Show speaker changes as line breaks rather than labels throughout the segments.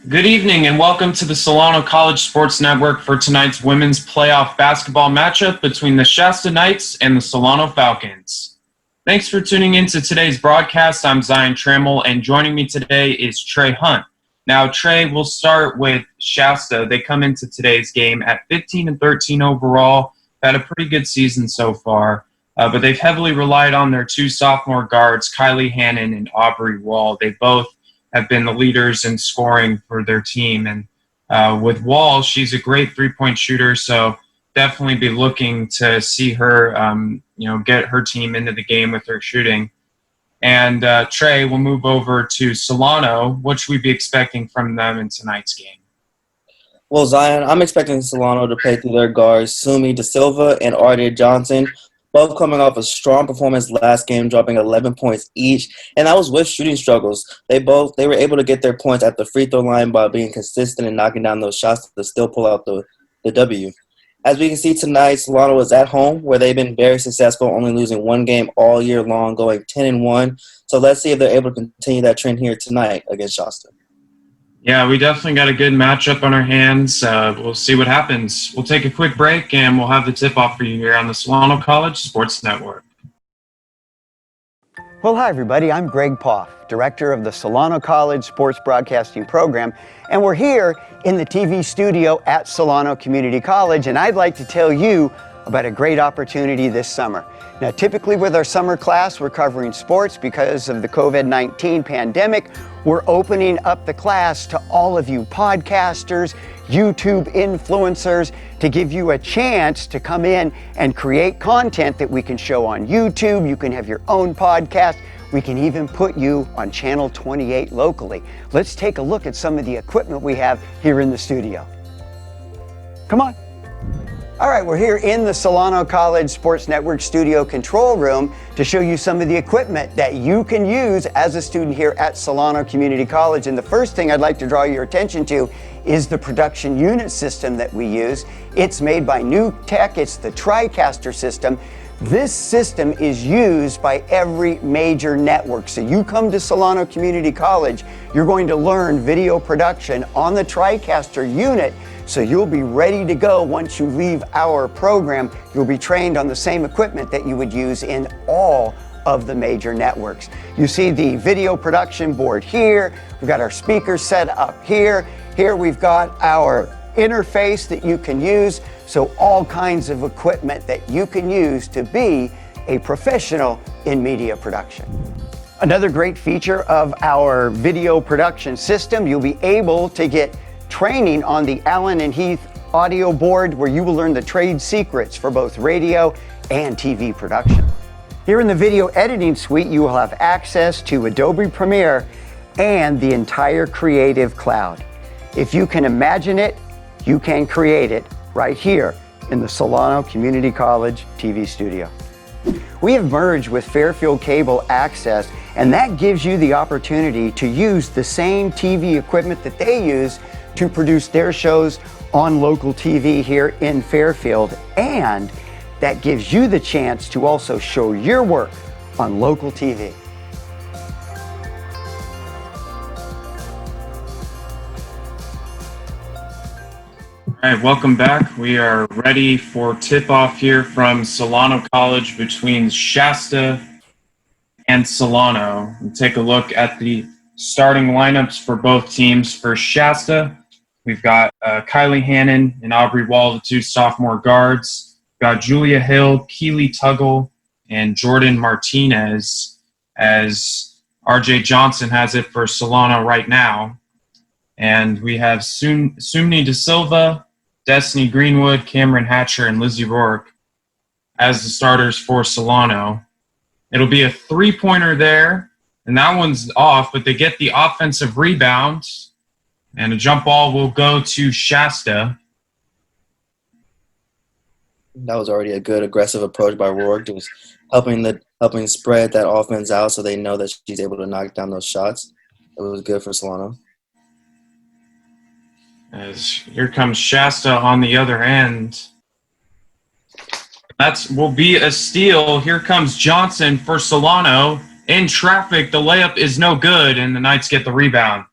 Good evening and welcome to the Solano College Sports Network for tonight's women's playoff basketball matchup between the Shasta Knights and the Solano Falcons. Thanks for tuning in to today's broadcast. I'm Trammell, and joining me today is Tre Hunt. Now, Tre, we'll start with Shasta. They come into today's game at 15-13 overall. Had a pretty good season so far, but they've heavily relied on their two sophomore guards, Kilee Hannan and Aubrie Wall. They both have been the leaders in scoring for their team. And with Wall, she's a great three-point shooter, so definitely be looking to see her, get her team into the game with her shooting. And Tre, we'll move over to Solano. What should we be expecting from them in tonight's game?
Well, Zion, I'm expecting Solano to play through their guards, Sunmi, Silva, and Aubrie Johnson, both coming off a strong performance last game, dropping 11 points each, and that was with shooting struggles. They were able to get their points at the free throw line by being consistent and knocking down those shots to still pull out the W. As we can see tonight, Solano is at home, where they've been very successful, only losing one game all year long, going 10-1. So let's see if they're able to continue that trend here tonight against Shasta.
Yeah, we definitely got a good matchup on our hands. We'll see what happens. We'll take a quick break, and we'll have the tip-off for you here on the Solano College Sports Network.
Well, hi, everybody. I'm Greg Poff, director of the Solano College Sports Broadcasting Program, and we're here in the TV studio at Solano Community College, and I'd like to tell you about a great opportunity this summer. Now, typically with our summer class, we're covering sports because of the COVID-19 pandemic. We're opening up the class to all of you podcasters, YouTube influencers, to give you a chance to come in and create content that we can show on YouTube. You can have your own podcast. We can even put you on Channel 28 locally. Let's take a look at some of the equipment we have here in the studio. Come on. All right, we're here in the Solano College Sports Network studio control room to show you some of the equipment that you can use as a student here at Solano Community College. And the first thing I'd like to draw your attention to is the production unit system that we use. It's made by New Tech. It's the TriCaster system. This system is used by every major network. So you come to Solano Community College, you're going to learn video production on the TriCaster unit. So you'll be ready to go once you leave our program. You'll be trained on the same equipment that you would use in all of the major networks. You see the video production board here. We've got our speakers set up here. Here we've got our interface that you can use. So all kinds of equipment that you can use to be a professional in media production. Another great feature of our video production system, you'll be able to get training on the Allen and Heath audio board, where you will learn the trade secrets for both radio and TV production. Here in the video editing suite, you will have access to Adobe Premiere and the entire Creative Cloud. If you can imagine it, you can create it right here in the Solano Community College TV studio. We have merged with Fairfield Cable Access, and that gives you the opportunity to use the same TV equipment that they use to produce their shows on local TV here in Fairfield, and that gives you the chance to also show your work on local TV.
All right, welcome back. We are ready for tip-off here from Solano College between Shasta and Solano. We'll take a look at the starting lineups for both teams. For Shasta, we've got Kilee Hannan and Aubrie Wall, the two sophomore guards. We've got Julia Hill, Keeley Tuggle, and Jordan Martinez, as RJ Johnson has it for Solano right now. And we have Sunmi Silva, Destiny Greenwood, Cameron Hatcher, and Lizzie Rourke as the starters for Solano. It'll be a three-pointer there, and that one's off, but they get the offensive rebound, and a jump ball will go to Shasta.
That was already a good aggressive approach by Rourke, just helping spread that offense out so they know that she's able to knock down those shots. It was good for Solano.
As here comes Shasta on the other end. That will be a steal. Here comes Johnson for Solano. In traffic, the layup is no good, and the Knights get the rebound.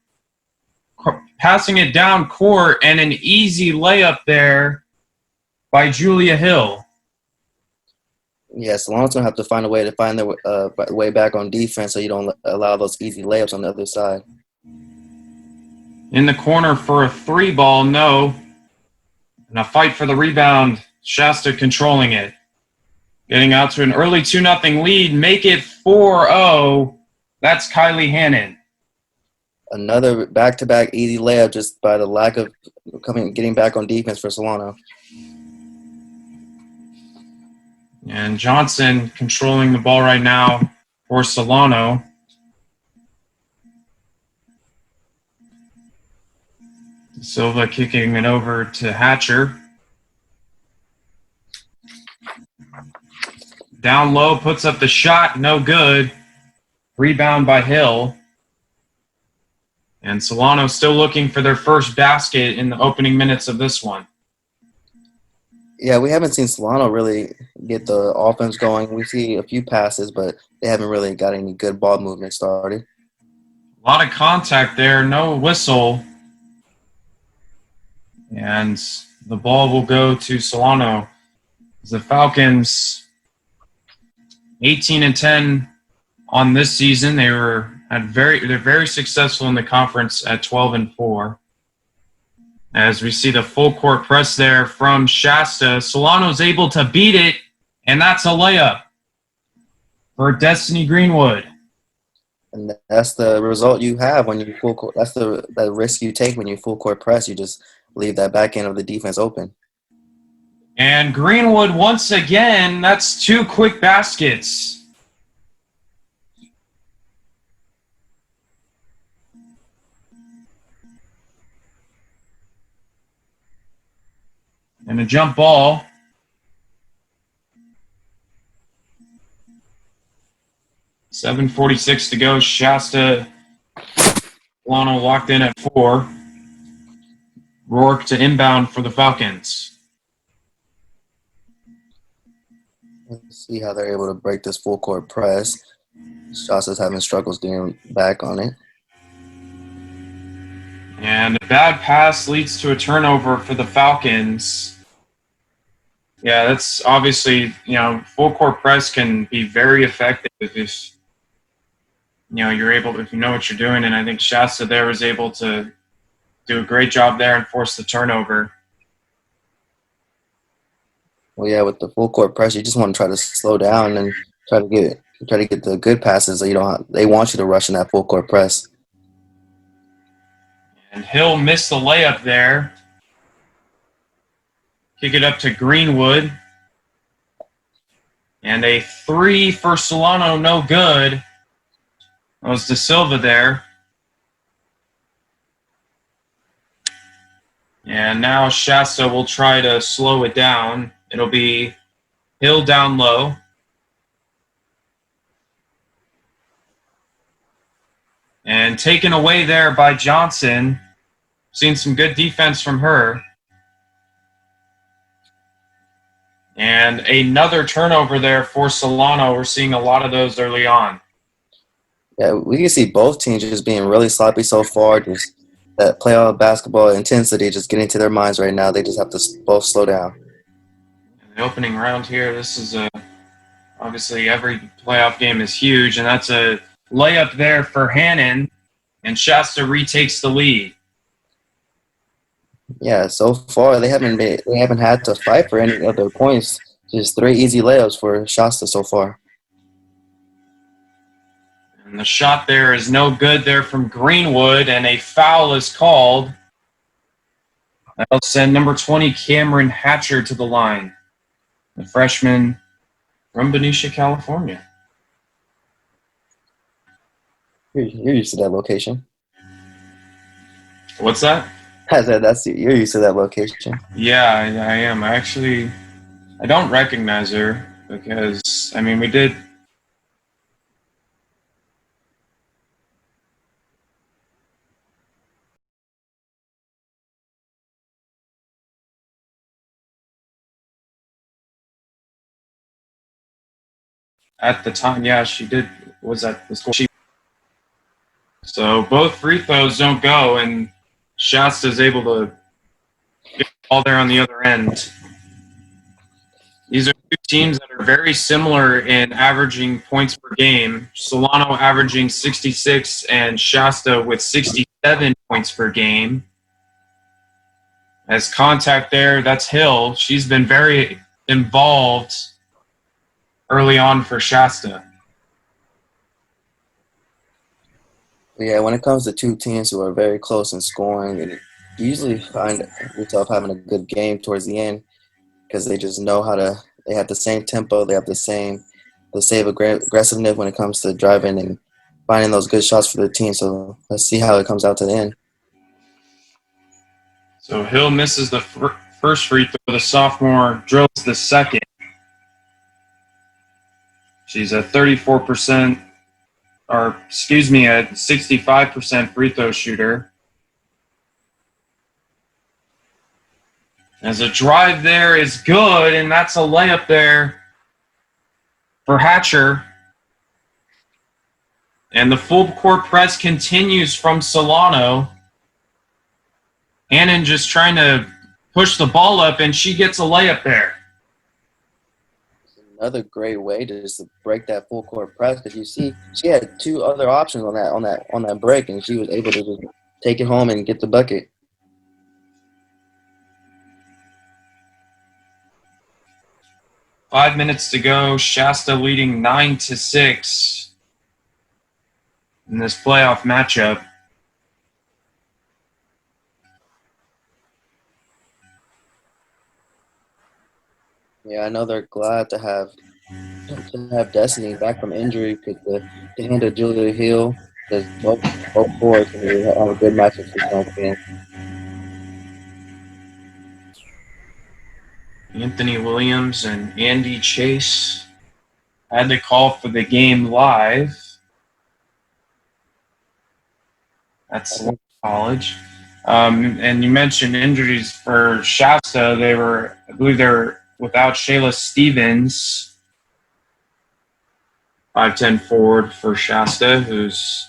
Passing it down court, and an easy layup there by Julia Hill.
Yeah, Solano's going to have to find a way to find their way back on defense so you don't allow those easy layups on the other side.
In the corner for a three ball, no. And a fight for the rebound. Shasta controlling it. Getting out to an early 2-0 lead. Make it 4-0. That's Kilee Hannan.
Another back-to-back easy layup just by the lack of getting back on defense for Solano.
And Johnson controlling the ball right now for Solano. Silva kicking it over to Hatcher. Down low, puts up the shot, no good. Rebound by Hill. And Solano still looking for their first basket in the opening minutes of this one.
Yeah, we haven't seen Solano really get the offense going. We see a few passes, but they haven't really got any good ball movement started.
A lot of contact there, no whistle. And the ball will go to Solano. The Falcons, 18-10 on this season. They're very successful in the conference at 12-4. As we see the full court press there from Shasta, Solano's able to beat it, and that's a layup for Destiny Greenwood.
And that's the result you have when you full court. That's the risk you take when you full court press. You just leave that back end of the defense open.
And Greenwood, once again, that's 2 quick baskets. And a jump ball. .746 to go. Shasta, Solano locked in at 4. Rourke to inbound for the Falcons.
Let's see how they're able to break this full court press. Shasta's having struggles getting back on it.
And a bad pass leads to a turnover for the Falcons. Yeah, that's obviously, full court press can be very effective if you're able, if you know what you're doing. And I think Shasta there was able to do a great job there and force the turnover.
Well, yeah, with the full court press, you just want to try to slow down and try to get the good passes. So they want you to rush in that full court press.
And Hill missed the layup there. Kick it up to Greenwood. And a 3 for Solano, no good. That was to Silva there. And now Shasta will try to slow it down. It'll be Hill down low. And taken away there by Johnson. Seen some good defense from her. And another turnover there for Solano. We're seeing a lot of those early on.
Yeah, we can see both teams just being really sloppy so far. Just that playoff basketball intensity just getting to their minds right now. They just have to both slow down.
In the opening round here, this is obviously every playoff game is huge, and that's a layup there for Hannan, and Shasta retakes the lead.
Yeah, so far they haven't had to fight for any other points. Just 3 easy layups for Shasta so far.
And the shot there is no good there from Greenwood, and a foul is called. That'll send number 20, Cameron Hatcher, to the line. The freshman from Benicia, California.
You're used to that location.
What's that?
I said you're used to that location.
Yeah, I am. I I don't recognize her because, I mean, we did. At the time, yeah, she did. Was at the school. So both free throws don't go, and Shasta is able to get the ball there on the other end. These are two teams that are very similar in averaging points per game. Solano averaging 66 and Shasta with 67 points per game. As contact there, that's Hill. She's been very involved early on for Shasta.
Yeah, when it comes to two teams who are very close in scoring, and you usually find yourself having a good game towards the end because they just know how to. They have the same tempo. They have the same aggressiveness when it comes to driving and finding those good shots for their team. So let's see how it comes out to the end.
So Hill misses the first free throw. The sophomore drills the second. She's a 34%, or excuse me, a 65% free throw shooter. As a drive there is good, and that's a layup there for Hatcher. And the full court press continues from Solano. Hannan just trying to push the ball up, and she gets a layup there.
Another great way to just break that full court press, because you see she had two other options on that break, and she was able to just take it home and get the bucket.
Five minutes to go. Shasta leading 9-6 in this playoff matchup.
Yeah, I know they're glad to have Destiny back from injury because to handle Julia Hill, because both boys have a good matchup for some fans.
Anthony Williams and Andy Chase had to call for the game live. That's Solano College. And you mentioned injuries for Shasta. I believe they were without Shayla Stevens, 5'10" forward for Shasta, who's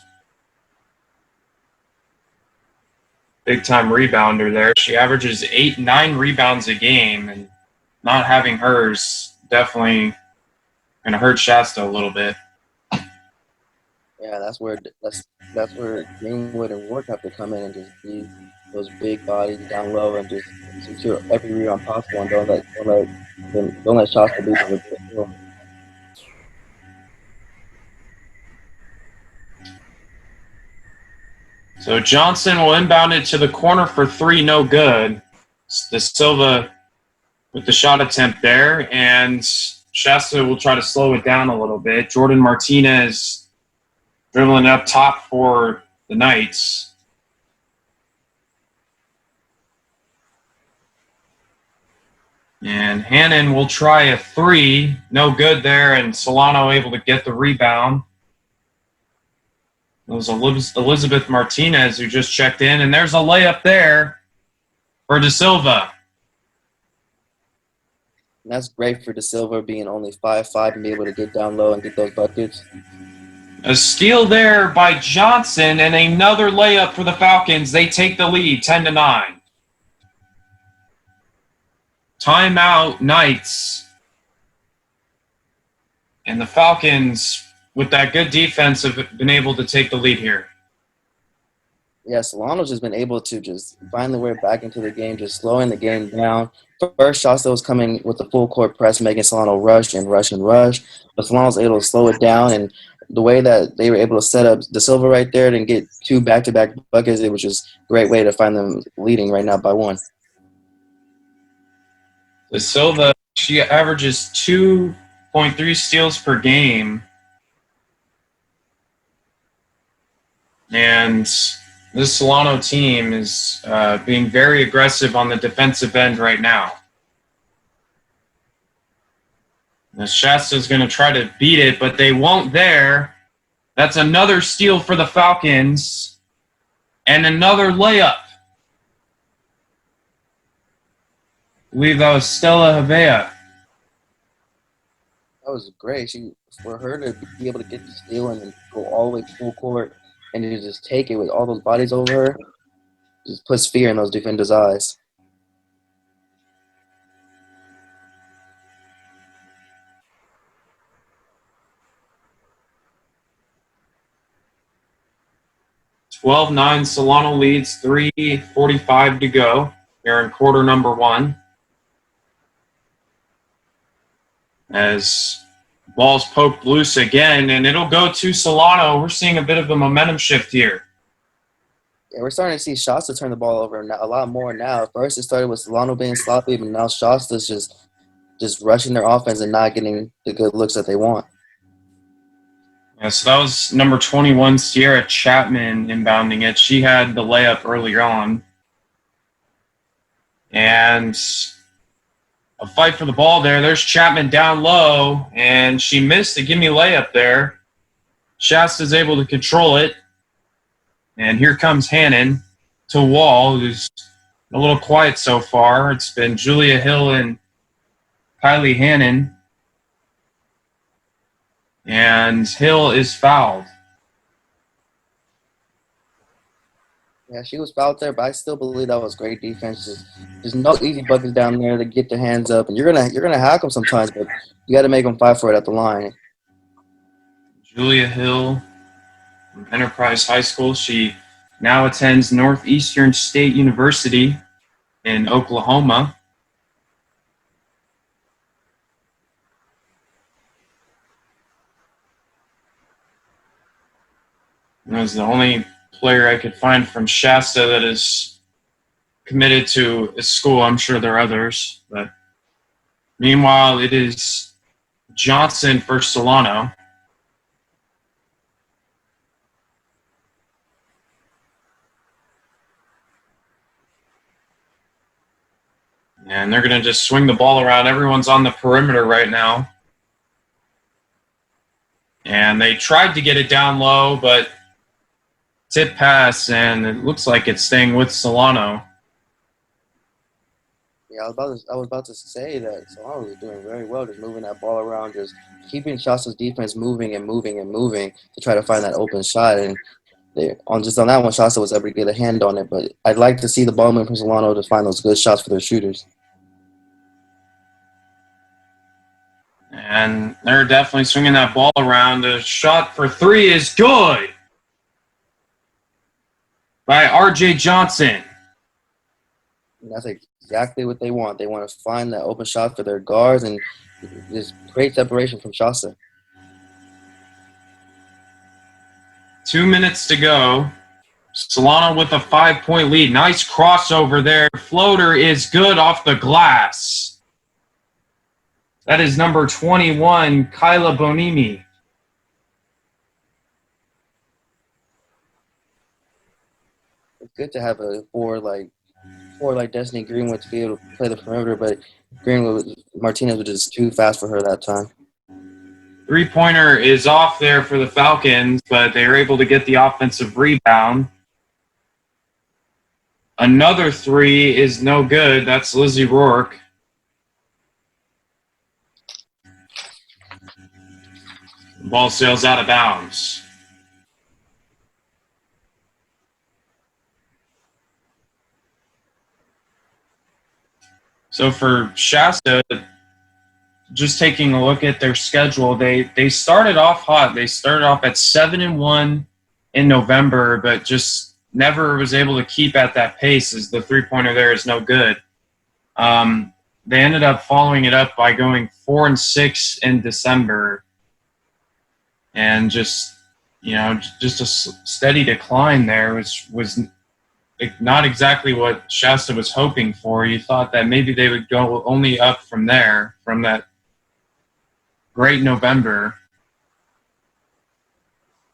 big-time rebounder there. She averages 8-9 rebounds a game, and not having hers definitely going to hurt Shasta a little bit.
Yeah, that's where Greenwood and Ward have to come in and just be those big bodies down low and just secure every rebound possible, and don't let Shasta beat them with the hill.
So Johnson will inbound it to the corner for three, no good. The Silva with the shot attempt there, and Shasta will try to slow it down a little bit. Jordan Martinez dribbling up top for the Knights. And Hannan will try a three, no good there, and Solano able to get the rebound. It was Elizabeth Martinez who just checked in, and there's a layup there for De Silva.
And that's great for De Silva being only 5'5" and be able to get down low and get those buckets.
A steal there by Johnson, and another layup for the Falcons. They take the lead, 10-9. Timeout, Knights. And the Falcons, with that good defense, have been able to take the lead here.
Yeah, Solano's just been able to just find the way back into the game, just slowing the game down. First, Shasta was coming with the full court press, making Solano rush and rush and rush. But Solano's able to slow it down, and the way that they were able to set up De Silva right there and get two back-to-back buckets, it was just a great way to find them leading right now by one.
De Silva, she averages 2.3 steals per game. And this Solano team is being very aggressive on the defensive end right now. Now Shasta's going to try to beat it, but they won't there. That's another steal for the Falcons. And another layup. I believe that was Stella Havea.
That was great. For her to be able to get the steal and then go all the way full court and to just take it with all those bodies over her, just puts fear in those defenders' eyes.
(12-9) Solano leads, 3:45 to go. Here in quarter number 1. As ball's poked loose again, and it'll go to Solano. We're seeing a bit of a momentum shift here.
Yeah, we're starting to see Shasta turn the ball over now, a lot more now. At first, it started with Solano being sloppy, but now Shasta's just rushing their offense and not getting the good looks that they want.
Yeah, so that was number 21, Sierra Chapman, inbounding it. She had the layup earlier on. And a fight for the ball there. There's Chapman down low, and she missed a gimme layup there. Shasta's able to control it. And here comes Hannan to Wall, who's a little quiet so far. It's been Julia Hill and Kilee Hannan. And Hill is fouled.
Yeah, she was fouled there, but I still believe that was great defense. There's no easy buckets down there to get their hands up, and you're gonna hack them sometimes, but you got to make them fight for it at the line.
Julia Hill from Enterprise High School. She now attends Northeastern State University in Oklahoma. That was the only player I could find from Shasta that is committed to a school. I'm sure there are others, but meanwhile, it is Johnson for Solano. And they're going to just swing the ball around. Everyone's on the perimeter right now. And they tried to get it down low, but tip pass, and it looks like it's staying with Solano.
Yeah, I was about to say that Solano was doing very well, just moving that ball around, just keeping Shasta's defense moving and moving and moving to try to find that open shot. And on that one, Shasta was able to get a hand on it. But I'd like to see the ball move from Solano to find those good shots for their shooters.
And they're definitely swinging that ball around. The shot for 3 is good by R.J. Johnson.
And that's exactly what they want. They want to find that open shot for their guards and just great separation from Shasta.
2 minutes to go. Solano with a 5-point lead. Nice crossover there. Floater is good off the glass. That is number 21, Kyla Bonimi.
It's good to have a four like Destiny Greenwood to be able to play the perimeter, but Martinez was just too fast for her that time.
3-pointer is off there for the Falcons, but they were able to get the offensive rebound. Another 3 is no good. That's Lizzie Rourke. Ball sails out of bounds. So for Shasta, just taking a look at their schedule, they started off hot. They started off at 7-1 in November, but just never was able to keep at that pace as the 3-pointer there is no good. They ended up following it up by going 4-6 in December. And just a steady decline there was not exactly what Shasta was hoping for. You thought that maybe they would go only up from there, from that great November.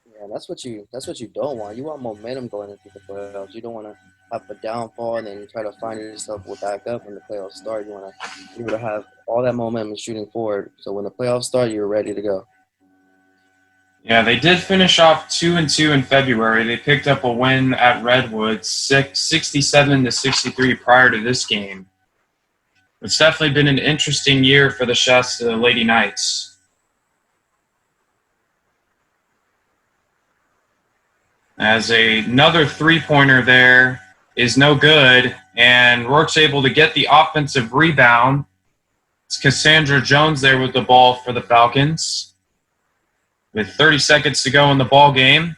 Yeah, that's what you don't want. You want momentum going into the playoffs. You don't want to have a downfall and then try to find yourself back up when the playoffs start. You want to be able to have all that momentum shooting forward. So when the playoffs start, you're ready to go.
Yeah, they did finish off 2-2 in February. They picked up a win at Redwood, 67-63 prior to this game. It's definitely been an interesting year for the Shasta Lady Knights. As another three-pointer there is no good, and Rourke's able to get the offensive rebound. It's Cassandra Jones there with the ball for the Falcons. With 30 seconds to go in the ball game.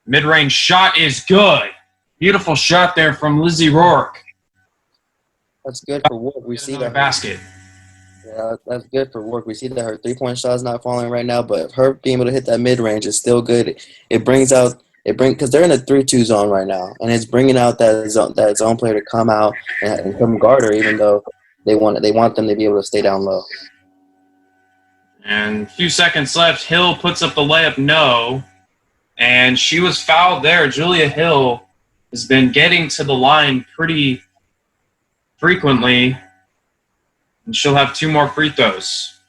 Mid-range shot is good. Beautiful shot there from Lizzie Rourke.
That's good for Rourke. We see that
basket.
Yeah, that's good for Rourke. We see that her three-point shot is not falling right now, but her being able to hit that mid-range is still good. Because they're in a 3-2 zone right now, and it's bringing out that zone player to come out and come guard her, even though they want them to be able to stay down low.
And a few seconds left. Hill puts up the layup, no. And she was fouled there. Julia Hill has been getting to the line pretty frequently. And she'll have 2 more free throws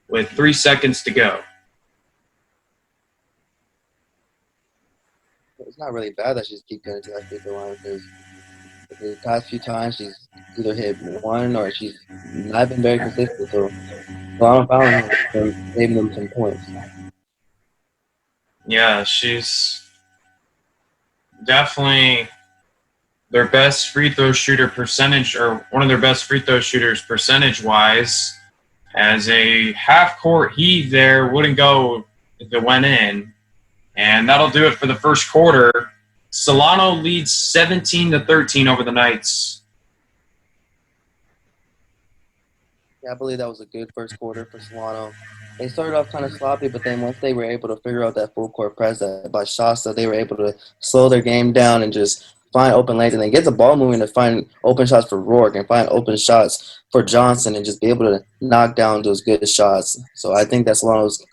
with 3 seconds to go.
It's not really bad that she's keep getting to that free throw line because the past few times she's either hit one or she's not been very consistent. So Solano has been saving them some points.
Yeah, she's definitely their best free throw shooter percentage, or one of their best free throw shooters percentage-wise. As a half-court heave there wouldn't go if it went in. And that'll do it for the first quarter. Solano leads 17-13 over the Knights.
Yeah, I believe that was a good first quarter for Solano. They started off kind of sloppy, but then once they were able to figure out that full court press by Shasta, they were able to slow their game down and just find open lanes and then get the ball moving to find open shots for Rourke and find open shots for Johnson and just be able to knock down those good shots. So I think that Solano's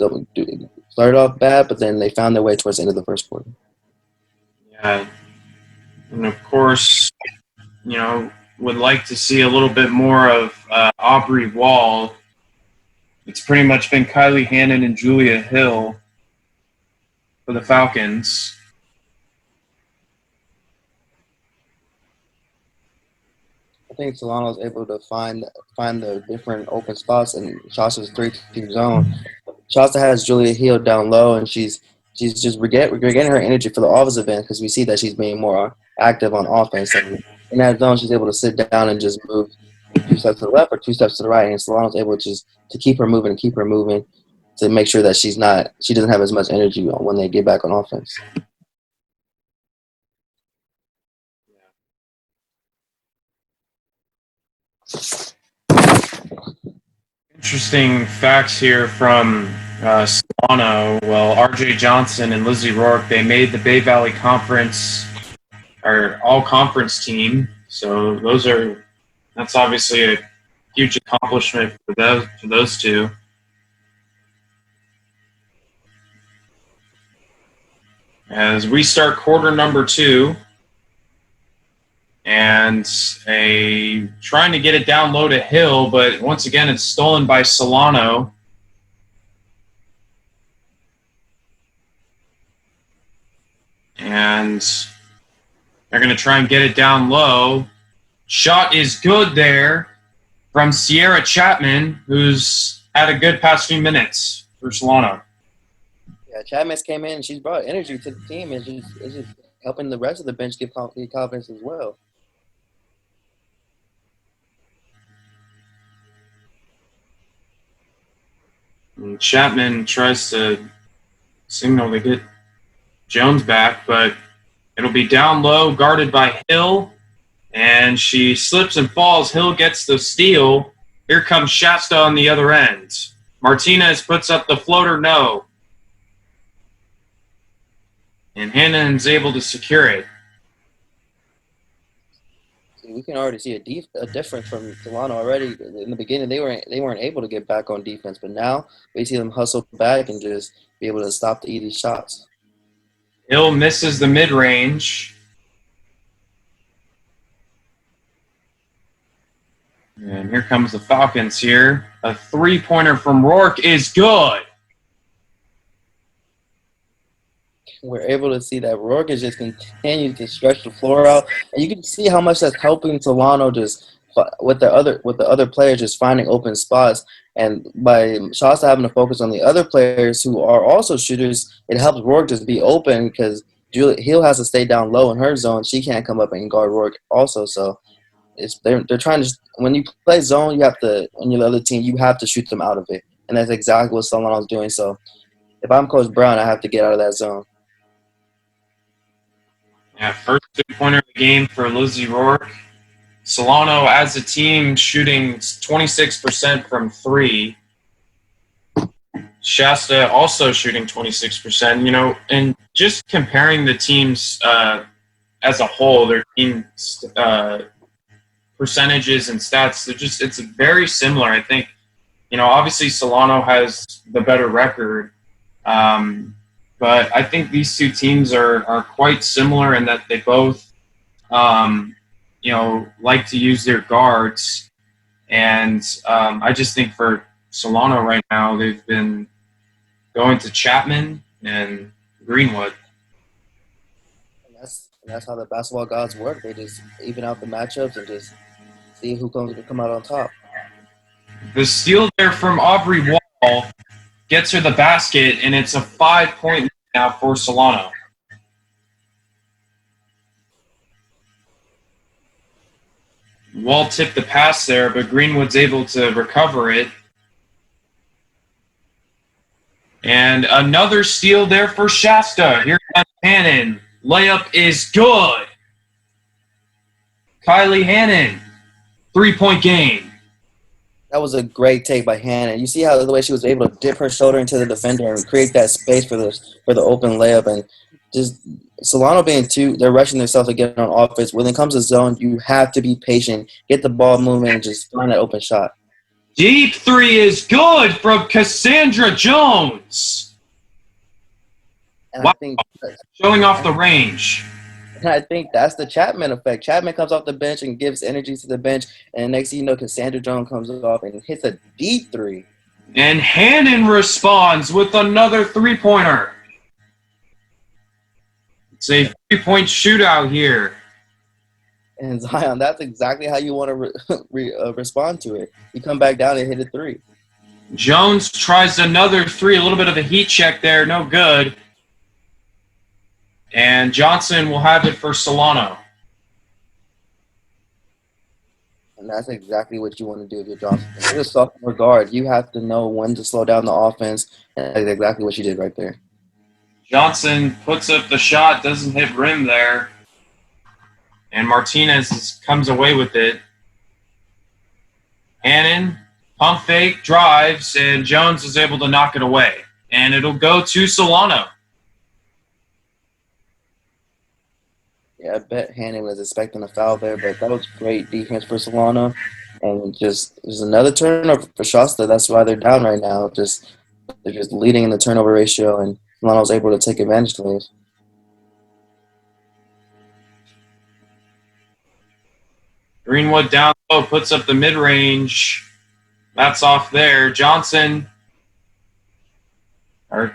started off bad, but then they found their way towards the end of the first quarter.
Yeah, and of course, would like to see a little bit more of Aubrie Wall. It's pretty much been Kilee Hannan and Julia Hill for the Falcons.
I think Solano's able to find the different open spots in Shasta's 3-2 zone. Shasta has Julia Hill down low, and she's just we're getting her energy for the offensive end because we see that she's being more active on offense. And in that zone, she's able to sit down and just move 2 steps to the left or 2 steps to the right, and Solano's able to keep her moving to make sure that she doesn't have as much energy when they get back on offense.
Interesting facts here from Solano. Well, R.J. Johnson and Lizzie Rourke, they made the Bay Valley Conference, or all-conference team. So that's obviously a huge accomplishment for those two. As we start quarter number 2, and trying to get it down low to Hill, but once again it's stolen by Solano. And they're going to try and get it down low. Shot is good there from Sierra Chapman, who's had a good past few minutes for Solano.
Yeah, Chapman's came in and she's brought energy to the team, and it's just helping the rest of the bench get confidence as well.
And Chapman tries to signal to get Jones back, but it'll be down low, guarded by Hill, and she slips and falls. Hill gets the steal. Here comes Shasta on the other end. Martinez puts up the floater, no. And Hannan's able to secure it.
We can already see a difference from Solano already. In the beginning, they weren't able to get back on defense, but now we see them hustle back and just be able to stop the easy shots.
Hill misses the mid-range. And here comes the Falcons here. A three-pointer from Rourke is good.
We're able to see that Rourke is just continuing to stretch the floor out, and you can see how much that's helping Solano just with the other players just finding open spots. And by Shasta having to focus on the other players who are also shooters, it helps Rourke just be open because Hill has to stay down low in her zone. She can't come up and guard Rourke also. So they're trying to when you play zone, you have to on your other team you have to shoot them out of it, and that's exactly what Solano's doing. So if I'm Coach Brown, I have to get out of that zone.
Yeah, first three-pointer of the game for Lizzie Rourke. Solano, as a team, shooting 26% from three. Shasta also shooting 26%. You know, and just comparing the teams as a whole, their team percentages and stats, it's very similar. I think, you know, obviously Solano has the better record. But I think these two teams are quite similar in that they both, you know, like to use their guards. And I just think for Solano right now, they've been going to Chapman and Greenwood.
And that's how the basketball gods work. They just even out the matchups and just see who comes to come out on top.
The steal there from Aubrie Wall gets her the basket, and it's a 5-point lead now for Solano. Wall tipped the pass there, but Greenwood's able to recover it. And another steal there for Shasta. Here comes Hannan. Layup is good. Kilee Hannan, 3-point game.
That was a great take by Hannan. You see how the way she was able to dip her shoulder into the defender and create that space for the open layup, and just Solano being they're rushing themselves to get on offense. When it comes to zone, you have to be patient, get the ball moving, and just find that open shot.
Deep three is good from Cassandra Jones.
And
wow.
I think
showing off the range.
And I think that's the Chapman effect. Chapman comes off the bench and gives energy to the bench, and next thing you know, Cassandra Jones comes off and hits a deep three.
And Hannan responds with another three-pointer. It's a three-point shootout here.
And Zion, that's exactly how you want to respond to it. You come back down and hit a three.
Jones tries another three, a little bit of a heat check there, no good. And Johnson will have it for Solano.
And that's exactly what you want to do if you're Johnson. If you're a sophomore guard, you have to know when to slow down the offense, and that's exactly what you did right there.
Johnson puts up the shot, doesn't hit rim there. And Martinez comes away with it. Hannan, pump fake, drives, and Jones is able to knock it away. And it'll go to Solano.
Yeah, I bet Hannan was expecting a foul there, but that was great defense for Solano. And just there's another turnover for Shasta. That's why they're down right now. They're just leading in the turnover ratio, and Solano was able to take advantage of it.
Greenwood down low, puts up the mid-range. That's off there. Johnson has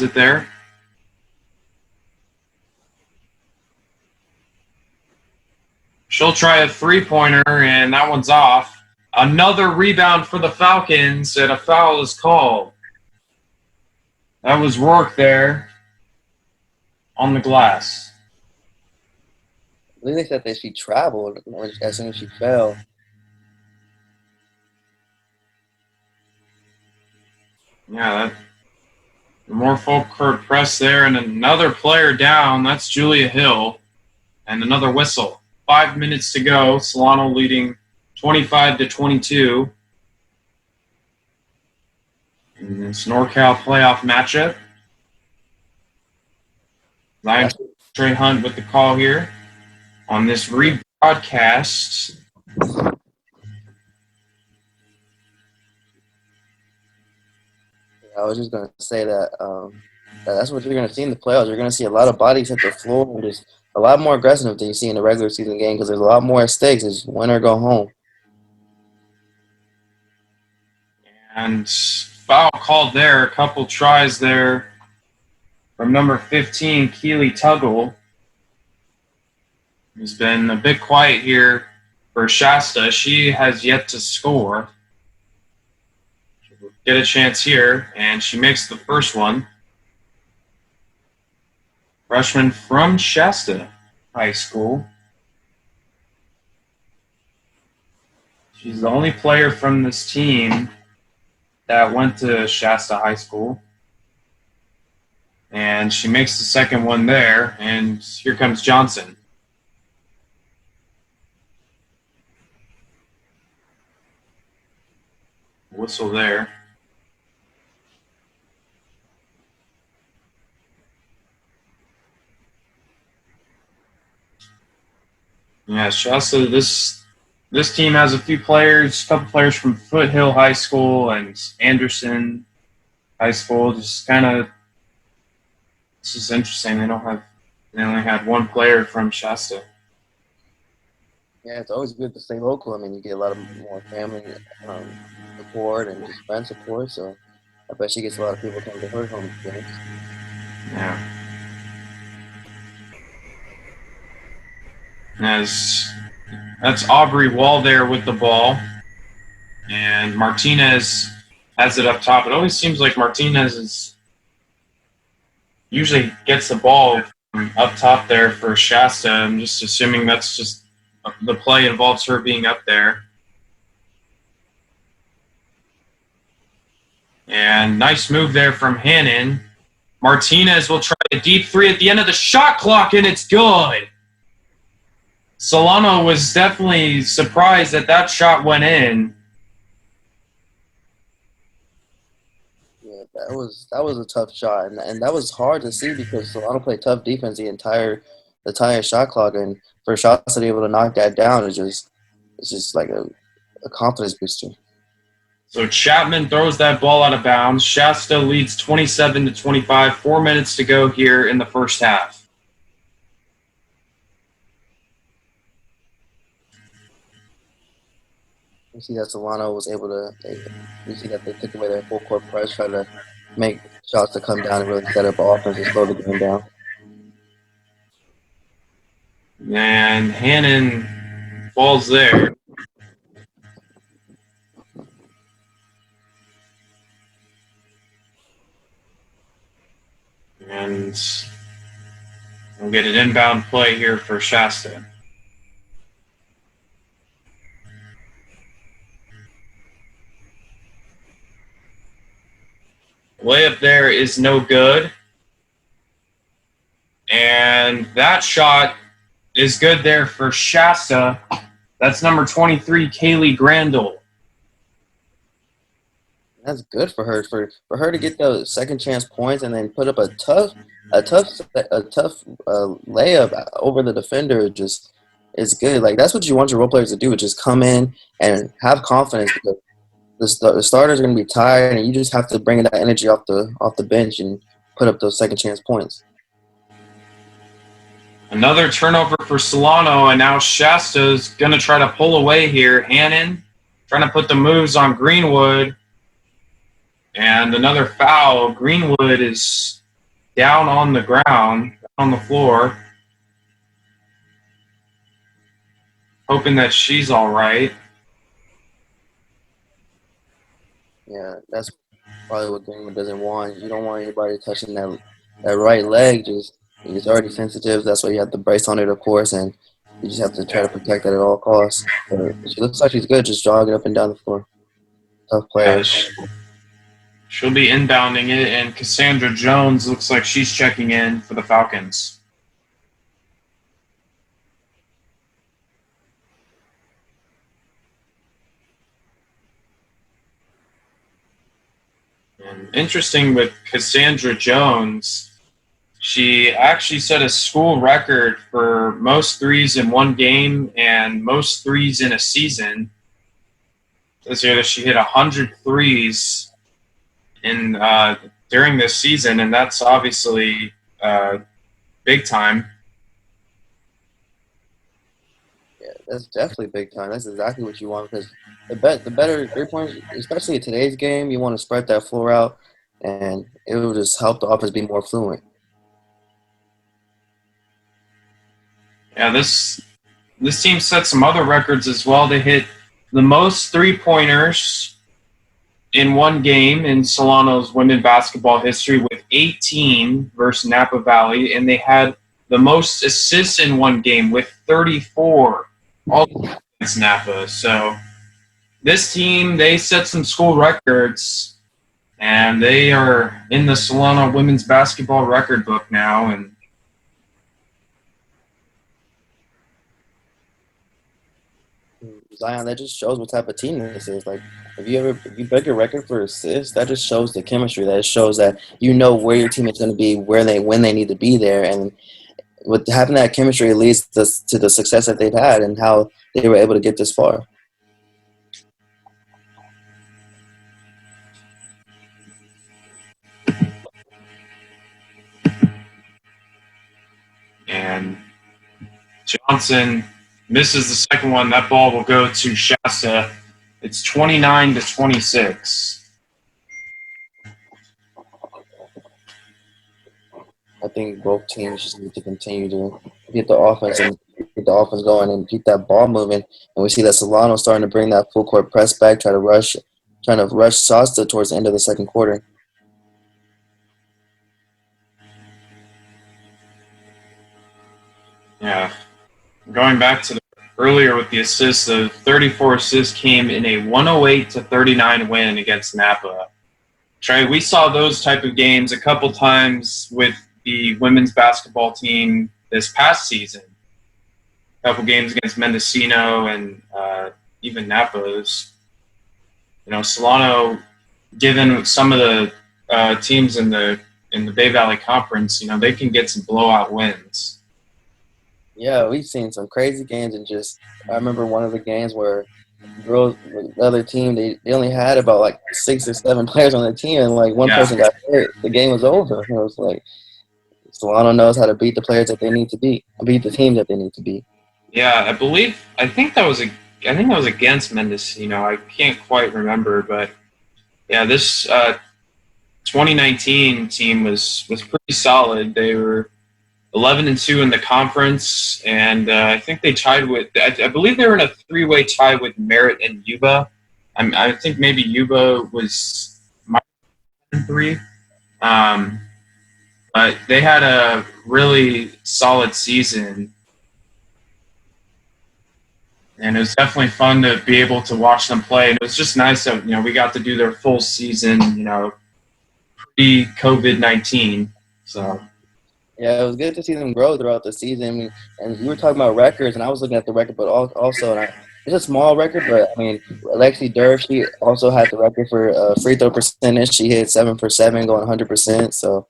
it there. She'll try a three-pointer, and that one's off. Another rebound for the Falcons, and a foul is called. That was Rourke there on the glass.
I believe they said that she traveled as soon as she fell.
Yeah, more full court press there, and another player down. That's Julia Hill, and another whistle. 5 minutes to go. Solano leading 25-22. In this NorCal playoff matchup. Untitled Tre Hunt with the call here on this rebroadcast.
I was just going to say that that's what you're going to see in the playoffs. You're going to see a lot of bodies hit the floor and just a lot more aggressive than you see in a regular season game because there's a lot more at stakes. It's win or go home.
And foul called there. A couple tries there from number 15, Keeley Tuggle, who's been a bit quiet here for Shasta. She has yet to score. She'll get a chance here, and she makes the first one. Freshman from Shasta High School. She's the only player from this team that went to Shasta High School. And she makes the second one there, and here comes Johnson. Whistle there. Yeah, Shasta, this team has a few players, a couple players from Foothill High School and Anderson High School. Just kind of, it's just interesting. They only had one player from Shasta.
Yeah, it's always good to stay local. I mean, you get a lot of more family support and just friend support. So I bet she gets a lot of people coming to her home games.
Yeah. That's Aubrie Wall there with the ball. And Martinez has it up top. It always seems like Martinez usually gets the ball from up top there for Shasta. I'm just assuming that's just the play involves her being up there. And nice move there from Hannan. Martinez will try a deep three at the end of the shot clock, and it's good. Solano was definitely surprised that shot went in.
Yeah, that was a tough shot, and that was hard to see because Solano played tough defense the entire shot clock, and for Shasta to be able to knock that down it's just like a confidence booster.
So Chapman throws that ball out of bounds. Shasta leads 27-25. 4 minutes to go here in the first half.
You see that Solano was able to. You see that they took away their full court press, try to make shots to come down and really set up offense and slow the game down.
And Hannan falls there. And we'll get an inbound play here for Shasta. Layup there is no good. And that shot is good there for Shasta. That's number 23, Kaylee Grandel.
That's good for her. For her to get those second chance points and then put up a tough layup over the defender just is good. Like that's what you want your role players to do. Just come in and have confidence because the starters are going to be tired, and you just have to bring that energy off the bench and put up those second chance points.
Another turnover for Solano, and now Shasta's going to try to pull away here. Hannan trying to put the moves on Greenwood. And another foul. Greenwood is down on the ground, on the floor. Hoping that she's all right.
Yeah, that's probably what Greenwood doesn't want. You don't want anybody touching that right leg. It's already sensitive. That's why you have the brace on it, of course, and you just have to try to protect that at all costs. But she looks like she's good, just jogging up and down the floor. Tough player.
Yeah, she'll be inbounding it, and Cassandra Jones looks like she's checking in for the Falcons. And interesting with Cassandra Jones, she actually set a school record for most threes in one game and most threes in a season. This year she hit 100 threes during this season, and that's obviously big time.
That's definitely big time. That's exactly what you want because the better 3 pointers, especially in today's game, you want to spread that floor out, and it will just help the offense be more fluent.
Yeah, this team set some other records as well. They hit the most 3-pointers in one game in Solano's women basketball history with 18 versus Napa Valley, and they had the most assists in one game with 34, all against Napa. So this team, they set some school records, and they are in the Solano women's basketball record book now. And
Zion, that just shows what type of team this is. Like, if you break a record for assists, that just shows the chemistry. That shows that you know where your team is going to be, when they need to be there, and with having that chemistry, it leads to the success that they've had and how they were able to get this far.
and Johnson misses the second one. That ball will go to Shasta. It's 29-26.
I think both teams just need to continue to get the offense going and keep that ball moving. And we see that Solano starting to bring that full court press back, trying to rush Shasta towards the end of the second quarter.
Yeah. Going back to earlier with the assists, the 34 assists came in a 108-39 win against Napa. Trey, we saw those type of games a couple times with the women's basketball team this past season. A couple games against Mendocino and even Napa. Solano, given some of the teams in the Bay Valley Conference, they can get some blowout wins.
Yeah, we've seen some crazy games, and I remember one of the games where the other team, they only had about like 6 or 7 players on the team, and like one person got hurt. The game was over. It was like Solano knows how to beat the players that they need to beat the teams that they need to beat.
Yeah, I think that was against Mendocino. I can't quite remember, but yeah, this 2019 team was pretty solid. They were 11-2 in the conference, and I think they tied with. I believe they were in a 3-way tie with Merritt and Yuba. I think maybe Yuba was -3, but they had a really solid season, and it was definitely fun to be able to watch them play. And it was just nice that we got to do their full season, pre-COVID-19. So.
Yeah, it was good to see them grow throughout the season. And we were talking about records, and I was looking at the record, but also, it's a small record, but I mean, Lexi Durf, she also had the record for free throw percentage. She hit 7 for 7, going 100%. So,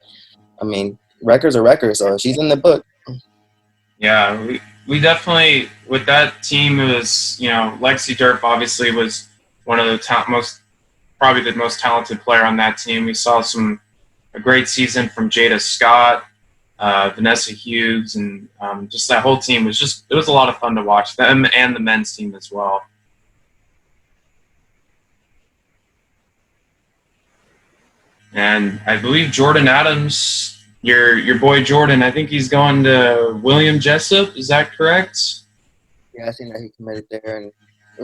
I mean, records are records. So she's in the book.
Yeah, we definitely, with that team, it was, Lexi Durf obviously was one of the probably the most talented player on that team. We saw a great season from Jada Scott, Vanessa Hughes, and just that whole team it was a lot of fun to watch, them and the men's team as well. And I believe Jordan Adams, your boy Jordan, I think he's going to William Jessup. Is that correct?
Yeah, I seen that he committed there, and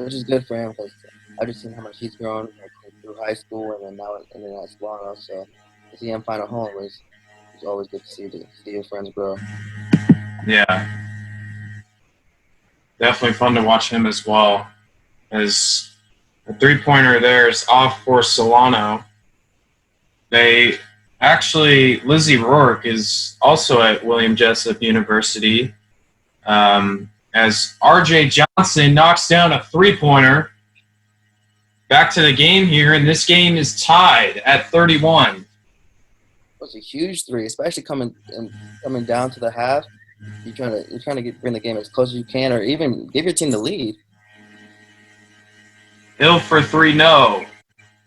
which is good for him because I've just seen how much he's grown through high school and then now at Solano. So to see him find a home is always good to see your friends grow.
Yeah, definitely fun to watch him as well. As a 3-pointer there is off for Solano. Lizzie Rourke is also at William Jessup University. As R.J. Johnson knocks down a 3-pointer. Back to the game here, and this game is tied at 31.
Was a huge three, especially coming down to the half. You're trying to bring the game as close as you can, or even give your team the lead.
Hill for 3, no.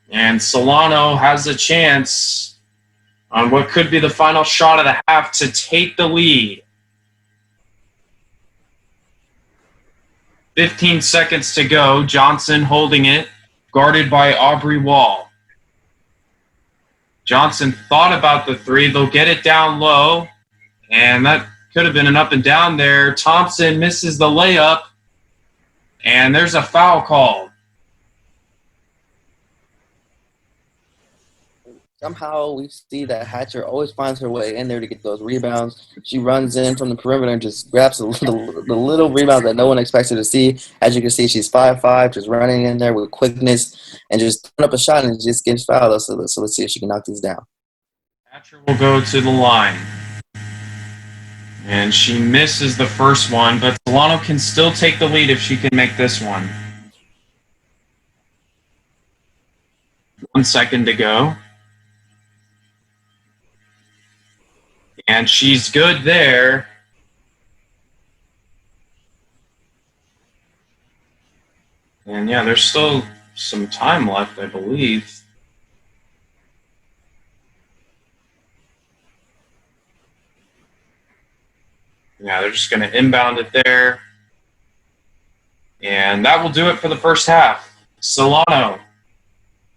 And Solano has a chance on what could be the final shot of the half to take the lead. 15 seconds to go. Johnson holding it, guarded by Aubrie Wall. Johnson thought about the three. They'll get it down low, and that could have been an up and down there. Thompson misses the layup, and there's a foul called.
Somehow we see that Hatcher always finds her way in there to get those rebounds. She runs in from the perimeter and just grabs the little rebound that no one expects her to see. As you can see, she's 5'5", just running in there with quickness and just throwing up a shot and just gets fouled. So let's see if she can knock these down.
Hatcher will go to the line. And she misses the first one, but Solano can still take the lead if she can make this one. 1 second to go. And she's good there. And yeah, there's still some time left, I believe. Yeah, they're just going to inbound it there. And that will do it for the first half. Solano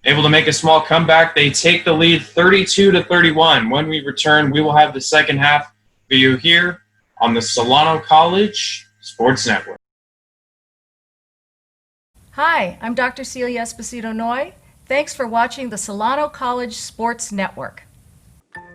able to make a small comeback. They take the lead 32-31. When we return, we will have the second half for you here on the Solano College Sports Network.
Hi, I'm Dr. Celia Esposito-Noy. Thanks for watching the Solano College Sports Network.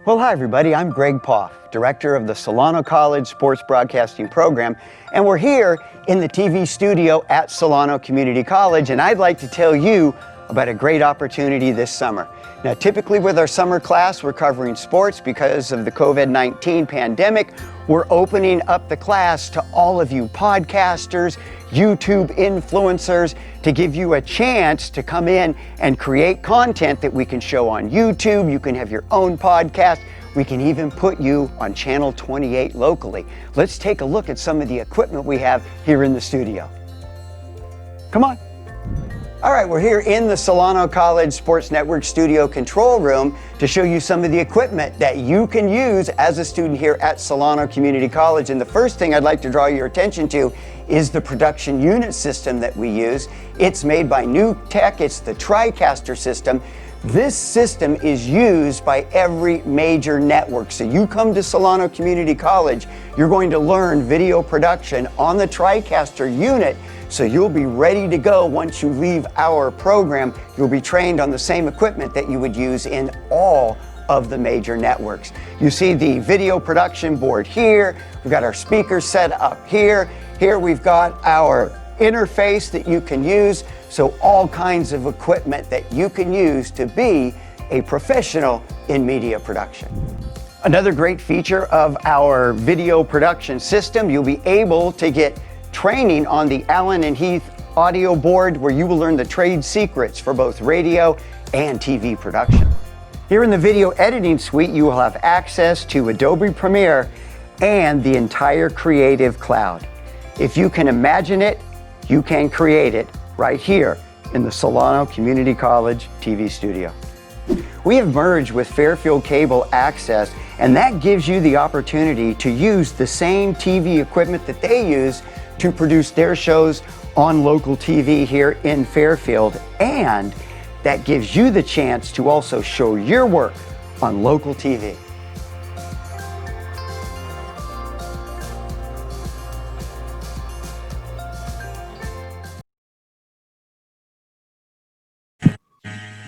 Well, hi, everybody. I'm Greg Poff, director of the Solano College Sports Broadcasting Program, and we're here in the TV studio at Solano Community College, and I'd like to tell you about a great opportunity this summer. Now, typically with our summer class, we're covering sports. Because of the COVID-19 pandemic, we're opening up the class to all of you podcasters, YouTube influencers, to give you a chance to come in and create content that we can show on YouTube. You can have your own podcast. We can even put you on Channel 28 locally. Let's take a look at some of the equipment we have here in the studio. Come on. All right, we're here in the Solano College Sports Network studio control room to show you some of the equipment that you can use as a student here at Solano Community College. And the first thing I'd like to draw your attention to is the production unit system that we use. It's made by New Tech. It's the TriCaster system. This system is used by every major network. So you come to Solano Community College, you're going to learn video production on the TriCaster unit. So you'll be ready to go once you leave our program. You'll be trained on the same equipment that you would use in all of the major networks. You see the video production board here. We've got our speakers set up here. Here we've got our interface that you can use. So all kinds of equipment that you can use to be a professional in media production. Another great feature of our video production system, you'll be able to get training on the Allen and Heath audio board, where you will learn the trade secrets for both radio and TV production. Here in the video editing suite, you will have access to Adobe Premiere and the entire Creative Cloud. If you can imagine it, you can create it right here in the Solano Community College TV studio. We have merged with Fairfield Cable Access, and that gives you the opportunity to use the same TV equipment that they use to produce their shows on local TV here in Fairfield, and that gives you the chance to also show your work on local TV.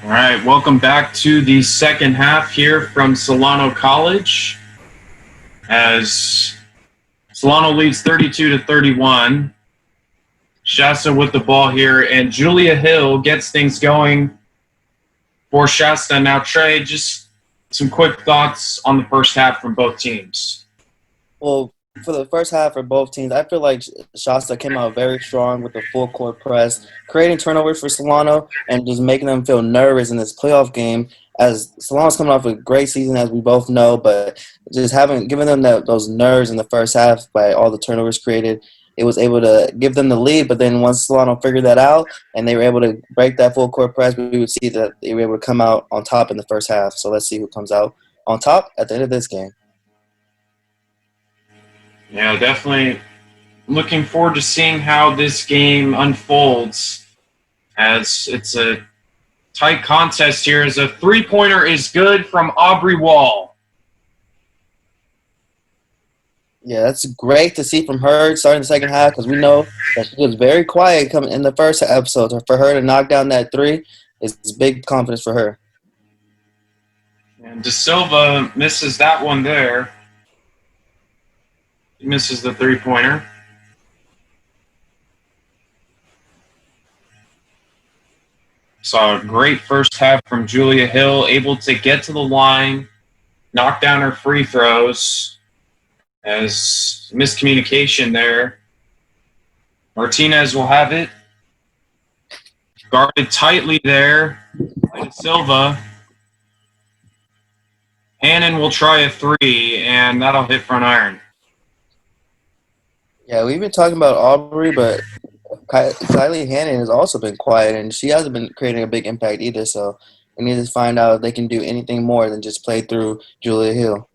All right, welcome back to the second half here from Solano College, as Solano leads 32-31. Shasta with the ball here, and Julia Hill gets things going for Shasta. Now, Trey, just some quick thoughts on the first half from both teams.
Well, for the first half for both teams, I feel like Shasta came out very strong with the full court press, creating turnovers for Solano and just making them feel nervous in this playoff game, as Solano's coming off a great season, as we both know, but just giving them those nerves in the first half by all the turnovers created, it was able to give them the lead. But then once Solano figured that out and they were able to break that full court press, we would see that they were able to come out on top in the first half. So let's see who comes out on top at the end of this game.
Yeah, definitely looking forward to seeing how this game unfolds, as it's a tight contest here, as a three-pointer is good from Aubrie Wall.
Yeah, that's great to see from her starting the second half because we know that she was very quiet coming in the first episode. So for her to knock down that three is big confidence for her.
And De Silva misses that one there. He misses the three-pointer. Saw a great first half from Julia Hill, able to get to the line, knock down her free throws. As miscommunication there. Martinez will have it. Guarded tightly there by Silva. Hannan will try a three, and that'll hit front iron.
Yeah, we've been talking about Aubrie, but Kilee Hannan has also been quiet, and she hasn't been creating a big impact either. So we need to find out if they can do anything more than just play through Julia Hill.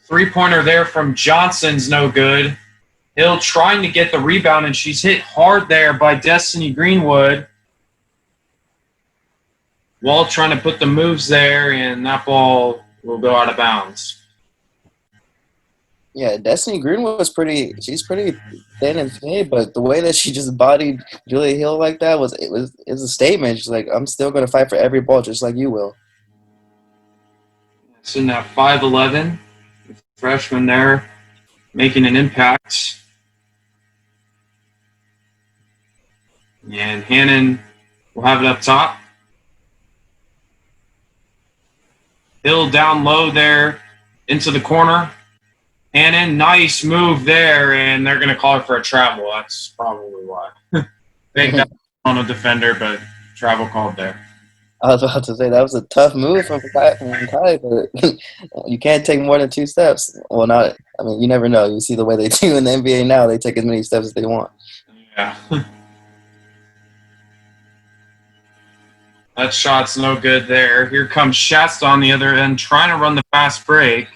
Three-pointer there from Johnson's no good. Hill trying to get the rebound, and she's hit hard there by Destiny Greenwood. Wall trying to put the moves there, and that ball will go out of bounds.
Yeah, Destiny Greenwood was she's pretty thin and skinny, but the way that she just bodied Julia Hill like that was a statement. She's like, I'm still going to fight for every ball just like you will.
It's in that 5'11". Freshman there making an impact. And Hannan will have it up top. Hill down low there into the corner. Hannan, nice move there, and they're going to call her for a travel. That's probably why. Think that on a defender, but travel called there.
I was about to say that was a tough move from Kilee, but you can't take more than two steps. Well, you never know. You see the way they do in the NBA now; they take as many steps as they want.
Yeah. That shot's no good there. Here comes Shasta on the other end, trying to run the fast break.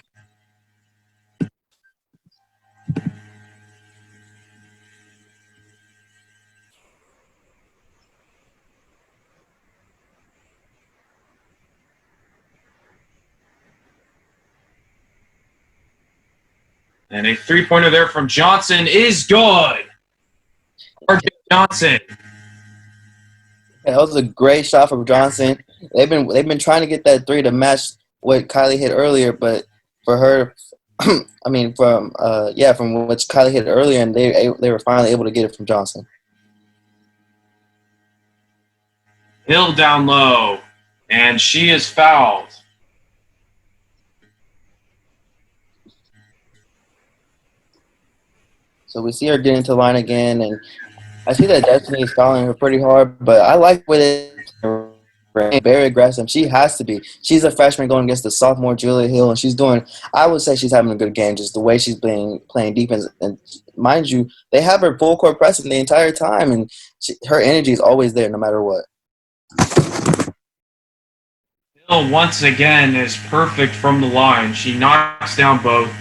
And a three-pointer there from Johnson is good. RJ Johnson.
That was a great shot from Johnson. They've been trying to get that three to match what Kilee hit earlier, but for her, from what Kilee hit earlier, and they were finally able to get it from Johnson.
Hill down low, and she is fouled.
So we see her get into the line again, and I see that Destiny is fouling her pretty hard, but I like with it. Very aggressive. She has to be. She's a freshman going against the sophomore Julia Hill, and I would say she's having a good game, just the way she's playing defense. And mind you, they have her full court pressing the entire time, and her energy is always there no matter what.
Hill once again is perfect from the line. She knocks down both.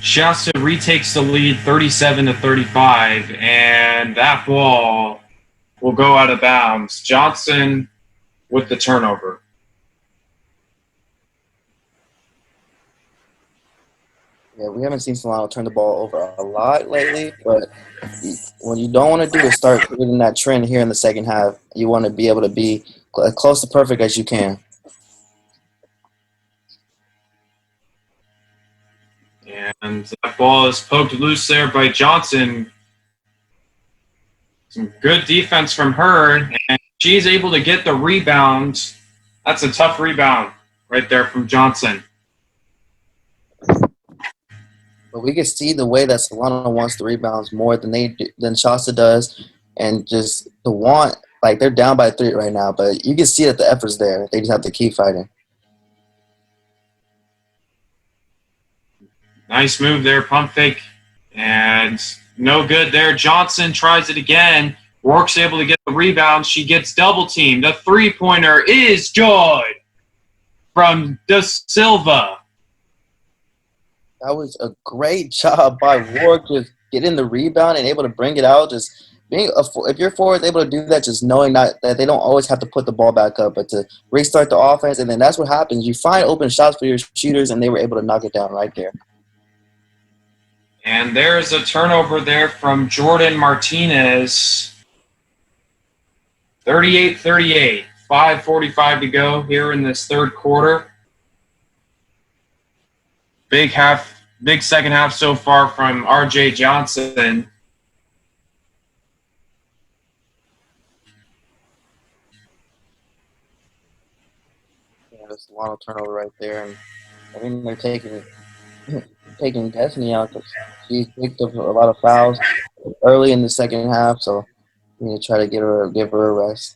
Shasta retakes the lead 37-35, and that ball will go out of bounds. Johnson with the turnover.
Yeah, we haven't seen Solano turn the ball over a lot lately, but what you don't want to do is start creating that trend here in the second half. You want to be able to be as close to perfect as you can.
And that ball is poked loose there by Johnson. Some good defense from her, and she's able to get the rebound. That's a tough rebound right there from Johnson.
But we can see the way that Solano wants the rebounds more than Shasta does, and just the want. Like, they're down by 3 right now, but you can see that the effort's there. They just have to keep fighting.
Nice move there, pump fake, and no good there. Johnson tries it again. Rourke's able to get the rebound. She gets double teamed. The three-pointer is good from De Silva.
That was a great job by Rourke, just getting the rebound and able to bring it out. Just being if your forward is able to do that, just knowing that they don't always have to put the ball back up, but to restart the offense, and then that's what happens. You find open shots for your shooters, and they were able to knock it down right there.
And there's a turnover there from Jordan Martinez. 38-38. 5:45 to go here in this third quarter. Big second half so far from R.J. Johnson.
Yeah, there's a lot of turnover right there, and I think they're taking Destiny out because she picked up a lot of fouls early in the second half, so we need to try to give her a rest.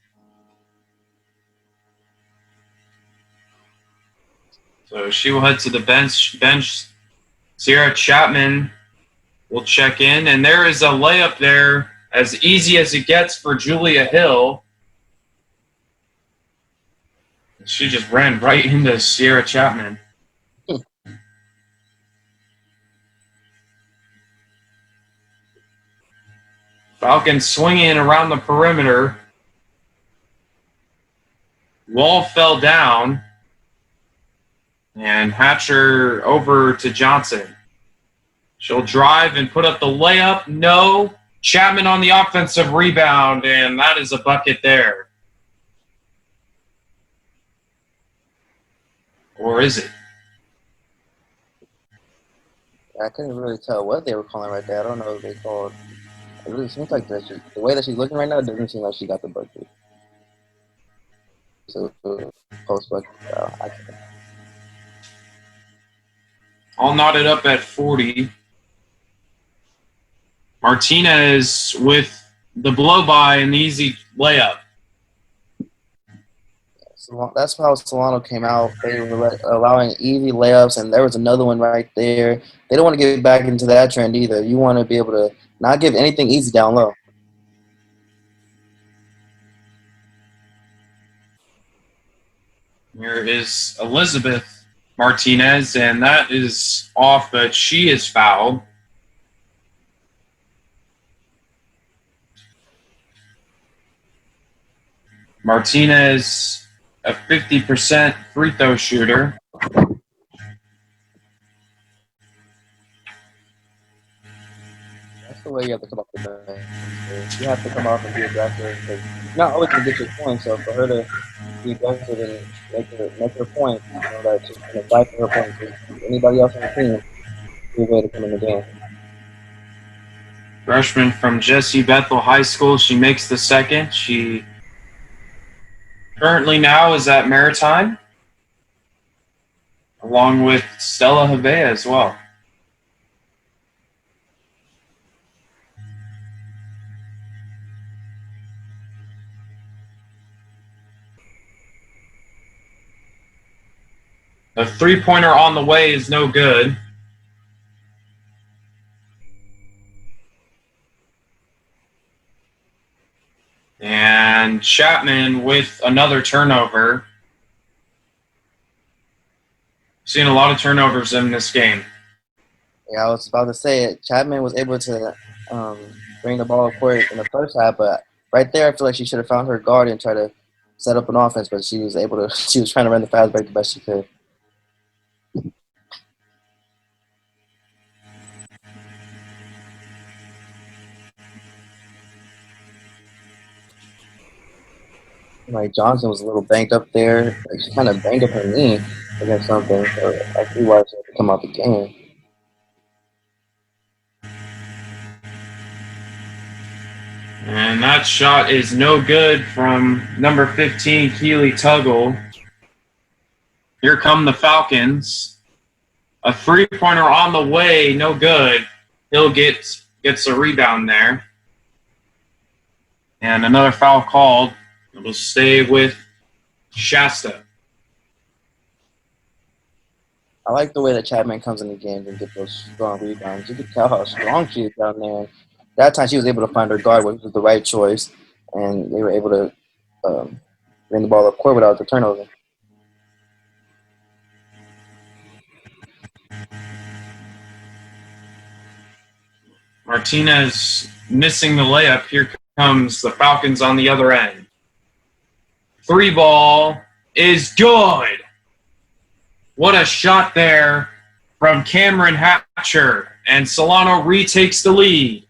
So she will head to the bench. Sierra Chapman will check in, and there is a layup there, as easy as it gets for Julia Hill. She just ran right into Sierra Chapman. Falcons swinging around the perimeter. Wall fell down. And Hatcher over to Johnson. She'll drive and put up the layup. No. Chapman on the offensive rebound, and that is a bucket there. Or is it?
I couldn't really tell what they were calling right there. I don't know if they called. It really seems like the way that she's looking right now, it doesn't seem like she got the bucket. So post bucket.
All knotted up at 40. Martinez with the blow-by and the easy layup.
So that's how Solano came out. They were allowing easy layups, and there was another one right there. They don't want to get back into that trend either. You want to be able to not give anything easy down low.
Here is Elizabeth Martinez, and that is off, but she is fouled. Martinez, a 50% free throw shooter.
That's the way you have to come off the bench. You have to come off and be aggressive because you're not always going to get your point. So for her to be aggressive and make her point, you know, that she's going to fight for her point. Anybody else on the team, she's ready to come in the game.
Freshman from Jesse Bethel High School. She makes the second. She currently now is at Maritime, along with Stella Havea as well. The three-pointer on the way is no good. And Chapman with another turnover. Seen a lot of turnovers in this game.
Yeah, I was about to say it. Chapman was able to bring the ball up court in the first half, but right there I feel like she should have found her guard and tried to set up an offense, but she was able to. She was trying to run the fast break the best she could. Like Johnson was a little banged up there. Like she kind of banged up her knee against something. So I see why she had to come out the game.
And that shot is no good from number 15, Keeley Tuggle. Here come the Falcons. A three-pointer on the way, no good. Hill gets a rebound there. And another foul called. It will stay with Shasta.
I like the way that Chapman comes in the game and get those strong rebounds. You can tell how strong she is down there. That time she was able to find her guard, which was the right choice, and they were able to bring the ball up court without the turnover.
Martinez missing the layup. Here comes the Falcons on the other end. 3 ball is good. What a shot there from Cameron Hatcher, and Solano retakes the lead.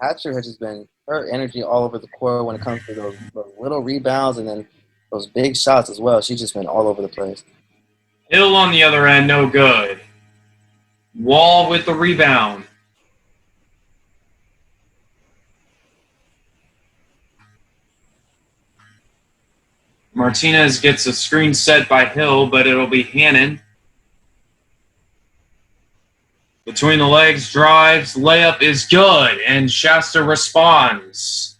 Hatcher has just been her energy all over the court when it comes to those little rebounds and then those big shots as well. She's just been all over the place.
Hill on the other end, no good. Wall with the rebound. Martinez gets a screen set by Hill, but it'll be Hannan. Between the legs, drives, layup is good, and Shasta responds.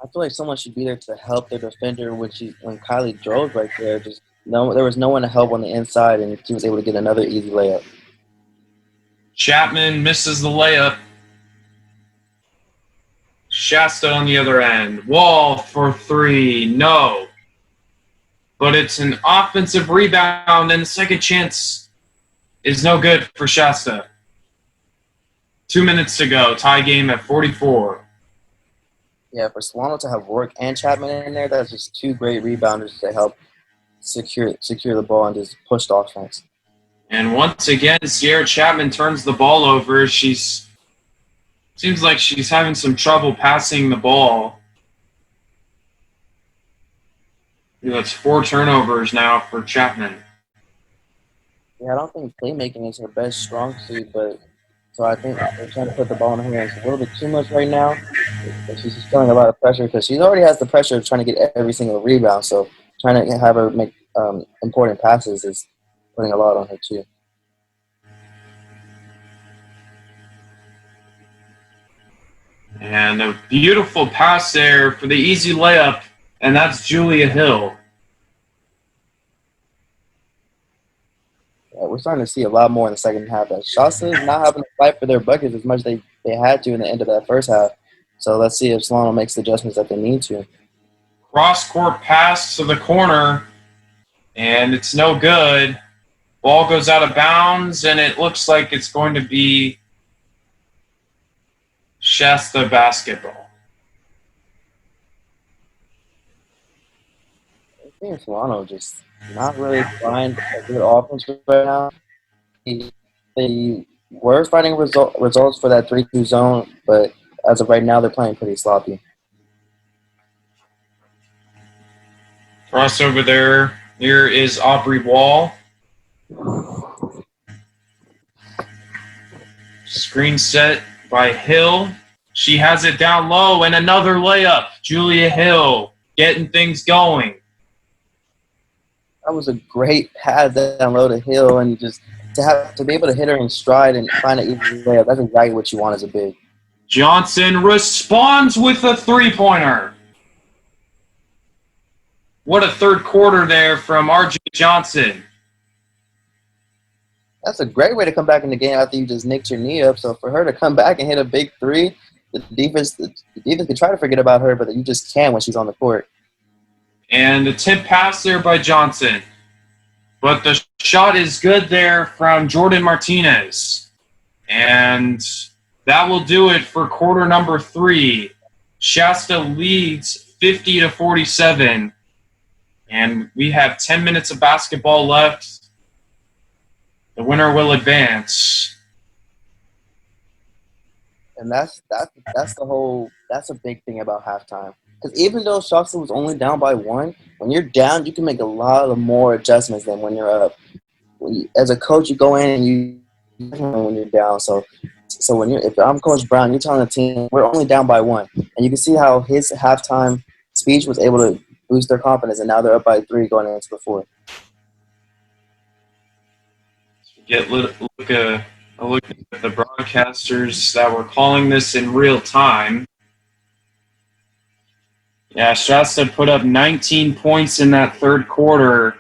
I feel like someone should be there to help their defender when Kilee drove right there. There was no one to help on the inside, and she was able to get another easy layup.
Chapman misses the layup. Shasta on the other end. Wall for 3. No. But it's an offensive rebound, and the second chance is no good for Shasta. 2 minutes to go. Tie game at 44.
Yeah, for Solano to have Rourke and Chapman in there, that's just 2 great rebounders to help secure the ball and just push the offense.
And once again, Sierra Chapman turns the ball over. Seems like she's having some trouble passing the ball. That's 4 turnovers now for Chapman.
Yeah, I don't think playmaking is her best strong suit, so I think they're trying to put the ball in her hands a little bit too much right now. But she's just feeling a lot of pressure because she already has the pressure of trying to get every single rebound. So trying to have her make important passes is putting a lot on her too.
And a beautiful pass there for the easy layup, and that's Julia Hill.
Yeah, we're starting to see a lot more in the second half. Shasta is not having to fight for their buckets as much as they had to in the end of that first half. So let's see if Solano makes the adjustments that they need to.
Cross-court pass to the corner, and it's no good. Ball goes out of bounds, and it looks like it's going to be Shasta basketball.
I think Solano just not really finding a good offense right now. They were finding results for that 3-2 zone, but as of right now, they're playing pretty sloppy.
Crossover there. Here is Aubrie Wall. Screen set by Hill. She has it down low, and another layup. Julia Hill getting things going.
That was a great pass down low to Hill, and just to be able to hit her in stride and find an easy layup, that's exactly what you want as a big.
Johnson responds with a 3-pointer. What a third quarter there from R.J. Johnson.
That's a great way to come back in the game after you just nicked your knee up. So for her to come back and hit a big 3, the defense can try to forget about her, but you just can't when she's on the court.
And the tip pass there by Johnson. But the shot is good there from Jordan Martinez. And that will do it for quarter number 3. Shasta leads 50-47. And we have 10 minutes of basketball left. The winner will advance.
And that's a big thing about halftime. Because even though Shasta was only down by 1, when you're down, you can make a lot of more adjustments than when you're up. As a coach, you go in and you when you're down. So if I'm Coach Brown, you're telling the team we're only down by 1, and you can see how his halftime speech was able to boost their confidence, and now they're up by 3 going into the 4th.
Get a look at the broadcasters that were calling this in real time. Yeah, Shasta put up 19 points in that third quarter.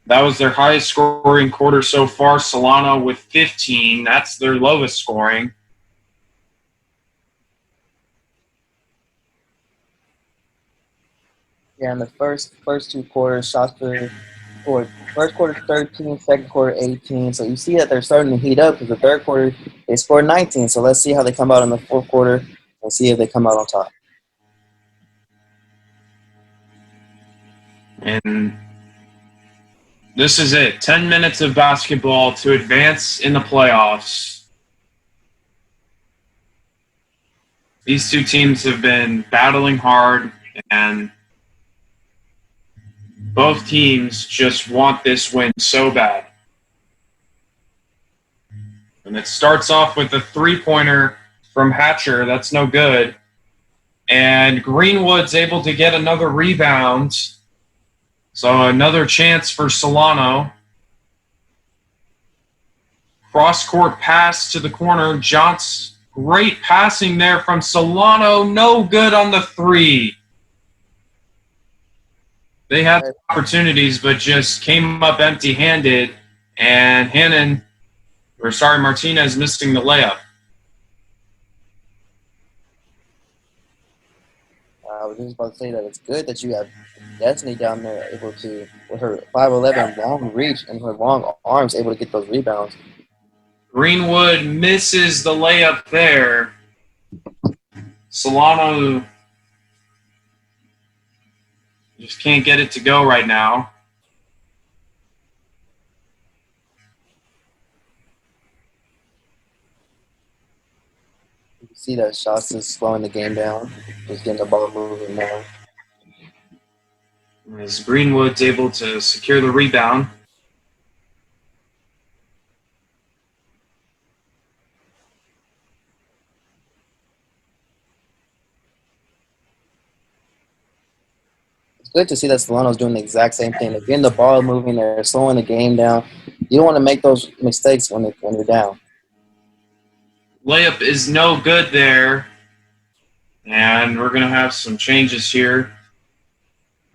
That was their highest scoring quarter so far. Solano with 15. That's their lowest scoring.
Yeah, in the first 2 quarters, Shasta scored first quarter 13, second quarter 18. So you see that they're starting to heat up because the third quarter they scored 19. So let's see how they come out in the fourth quarter and see if they come out on top.
And this is it. 10 minutes of basketball to advance in the playoffs. These two teams have been battling hard, and both teams just want this win so bad. And it starts off with a three-pointer from Hatcher. That's no good. And Greenwood's able to get another rebound. So another chance for Solano. Cross-court pass to the corner. Johnson, great passing there from Solano. No good on the three. They had opportunities, but just came up empty-handed. And Martinez missing the layup.
I was just about to say that it's good that you have Destiny down there able to, with her 5'11", long reach and her long arms, able to get those rebounds.
Greenwood misses the layup there. Solano just can't get it to go right now.
You can see that Shasta's slowing the game down, just getting the ball moving more.
As Greenwood's able to secure the rebound.
It's good to see that Solano's doing the exact same thing. They're getting the ball moving, they're slowing the game down. You don't want to make those mistakes when you're down.
Layup is no good there. And we're going to have some changes here.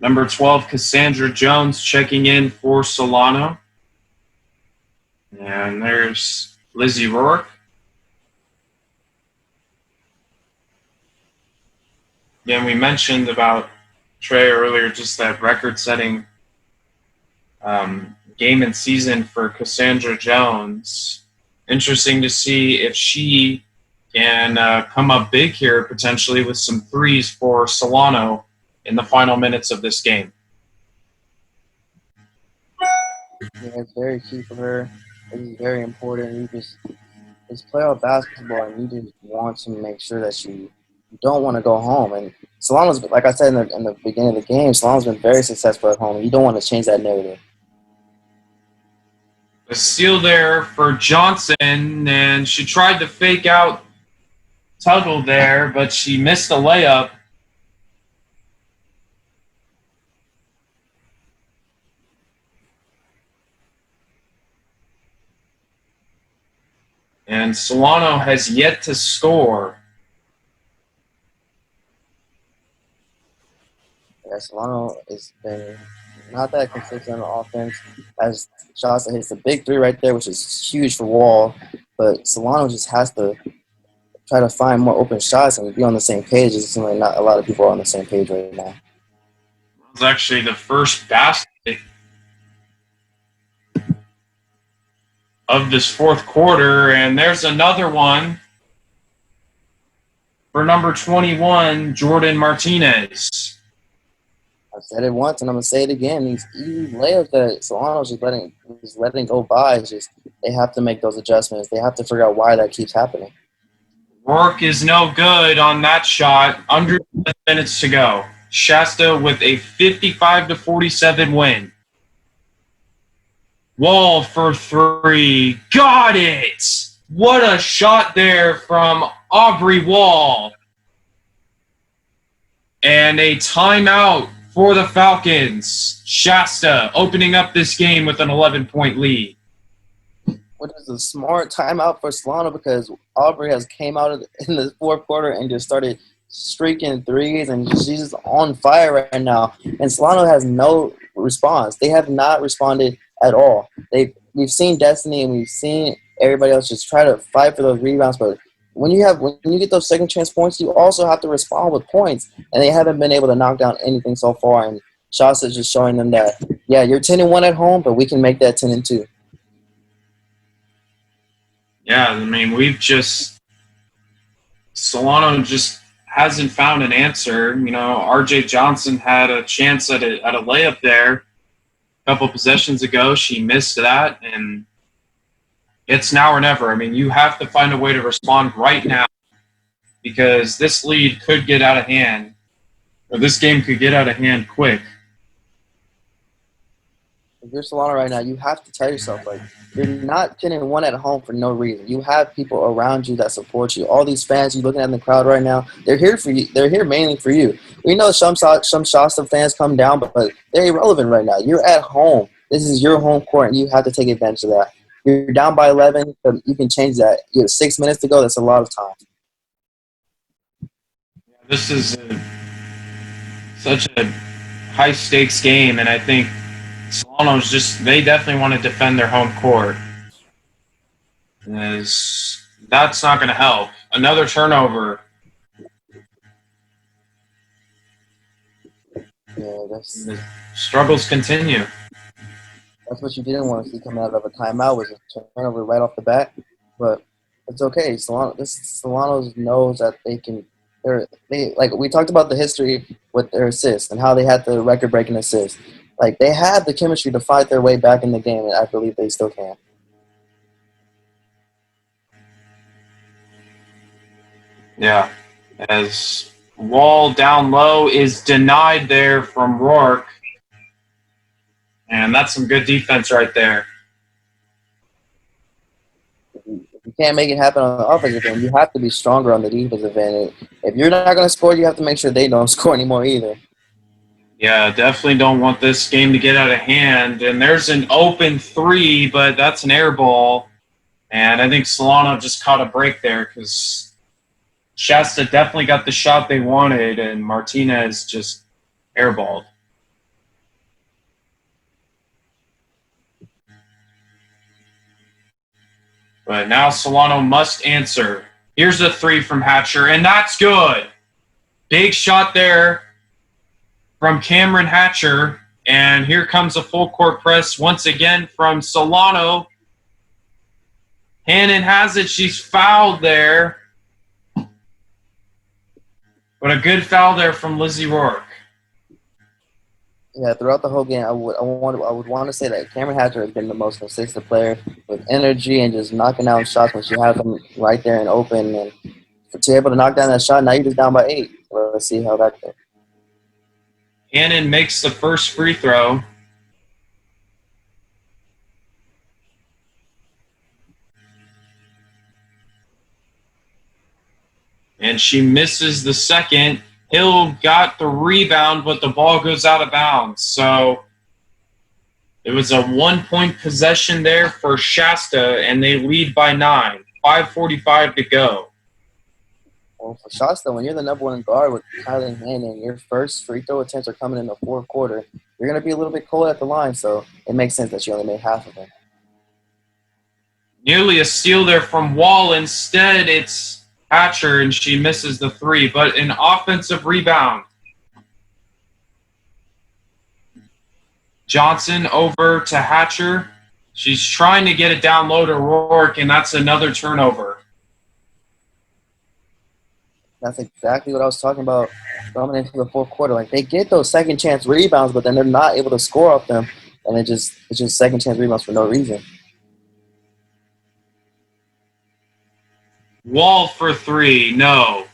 Number 12, Cassandra Jones checking in for Solano. And there's Lizzie Rourke. Again, we mentioned about Trey earlier, just that record-setting game and season for Cassandra Jones. Interesting to see if she can come up big here potentially with some threes for Solano in the final minutes of this game.
Yeah, it's very key for her. It's very important. It's playoff basketball, and you just want to make sure that you don't want to go home. And Solano's, like I said in the beginning of the game, Solano's been very successful at home. You don't want to change that narrative.
A steal there for Johnson, and she tried to fake out Tuggle there, but she missed the layup. And Solano has yet to score.
Yeah, Solano has been not that consistent on offense. As Shasta hits the big three right there, which is huge for Wall. But Solano just has to try to find more open shots and be on the same page. It seems like not a lot of people are on the same page right now.
It was actually the first basket of this fourth quarter, and there's another one for number 21, Jordan Martinez.
I've said it once, and I'm gonna say it again. These easy layups that Solano's just letting go by. It's just they have to make those adjustments. They have to figure out why that keeps happening.
Work is no good on that shot. Under 10 minutes to go. Shasta with a 55-47 win. Wall for three. Got it! What a shot there from Aubrie Wall. And a timeout for the Falcons. Shasta opening up this game with an 11-point lead.
Which is a smart timeout for Solano because Aubrie has came out in the fourth quarter and just started streaking threes, and she's just on fire right now. And Solano has no response. They have not responded at all. We've seen Destiny and we've seen everybody else just try to fight for those rebounds, but when you get those second chance points, you also have to respond with points, and they haven't been able to knock down anything so far. And Shasta's just showing them that yeah, you're 10-1 at home, but we can make that 10-2.
Yeah, I mean, Solano just hasn't found an answer. You know, R.J. Johnson had a chance at a layup there a couple possessions ago. She missed that, and it's now or never. I mean, you have to find a way to respond right now because this lead could get out of hand, or this game could get out of hand quick.
If you're Solano right now, you have to tell yourself, like, you're not 10-1 at home for no reason. You have people around you that support you. All these fans you're looking at in the crowd right now, they're here for you. They're here mainly for you. We know some Shasta fans come down, but they're irrelevant right now. You're at home. This is your home court, and you have to take advantage of that. You're down by 11, but you can change that. You have 6 minutes to go. That's a lot of time.
This is such a high-stakes game, and I think Solano's they definitely want to defend their home court. That's not going to help. Another turnover.
Yeah,
The struggles continue.
that's what you didn't want to see coming out of a timeout, was a turnover right off the bat. But it's okay. Solano knows that they can. They like we talked about the history with their assists and how they had the record-breaking assists. Like, they have the chemistry to fight their way back in the game, and I believe they still can.
Yeah, as Wall down low is denied there from Rourke. And that's some good defense right there.
If you can't make it happen on the offensive end, you have to be stronger on the defensive end. If you're not going to score, you have to make sure they don't score anymore either.
Yeah, definitely don't want this game to get out of hand. And there's an open three, but that's an air ball. And I think Solano just caught a break there because Shasta definitely got the shot they wanted, and Martinez just airballed. But now Solano must answer. Here's a three from Hatcher, and that's good. Big shot there from Cameron Hatcher. And here comes a full court press once again from Solano. Hannan has it. She's fouled there. But a good foul there from Lizzie Rourke.
Yeah, throughout the whole game, I would want to say that Cameron Hatcher has been the most consistent player with energy and just knocking down shots when she has them right there and open. And to be able to knock down that shot, now you're just down by 8. So let's see how that goes.
Hannan makes the first free throw. And she misses the second. Hill got the rebound, but the ball goes out of bounds. So it was a 1-point possession there for Shasta, and they lead by 9. 5:45 to go.
Well, for Shasta, when you're the number one guard with Kilee Hannan, your first free throw attempts are coming in the fourth quarter. You're going to be a little bit cold at the line, so it makes sense that you only made half of it.
Nearly a steal there from Wall. Instead, it's Hatcher, and she misses the three. But an offensive rebound. Johnson over to Hatcher. She's trying to get it down low to Rourke, and that's another turnover.
That's exactly what I was talking about coming into the fourth quarter. Like, they get those second chance rebounds, but then they're not able to score off them, and it's just second chance rebounds for no reason.
Wall for three, no.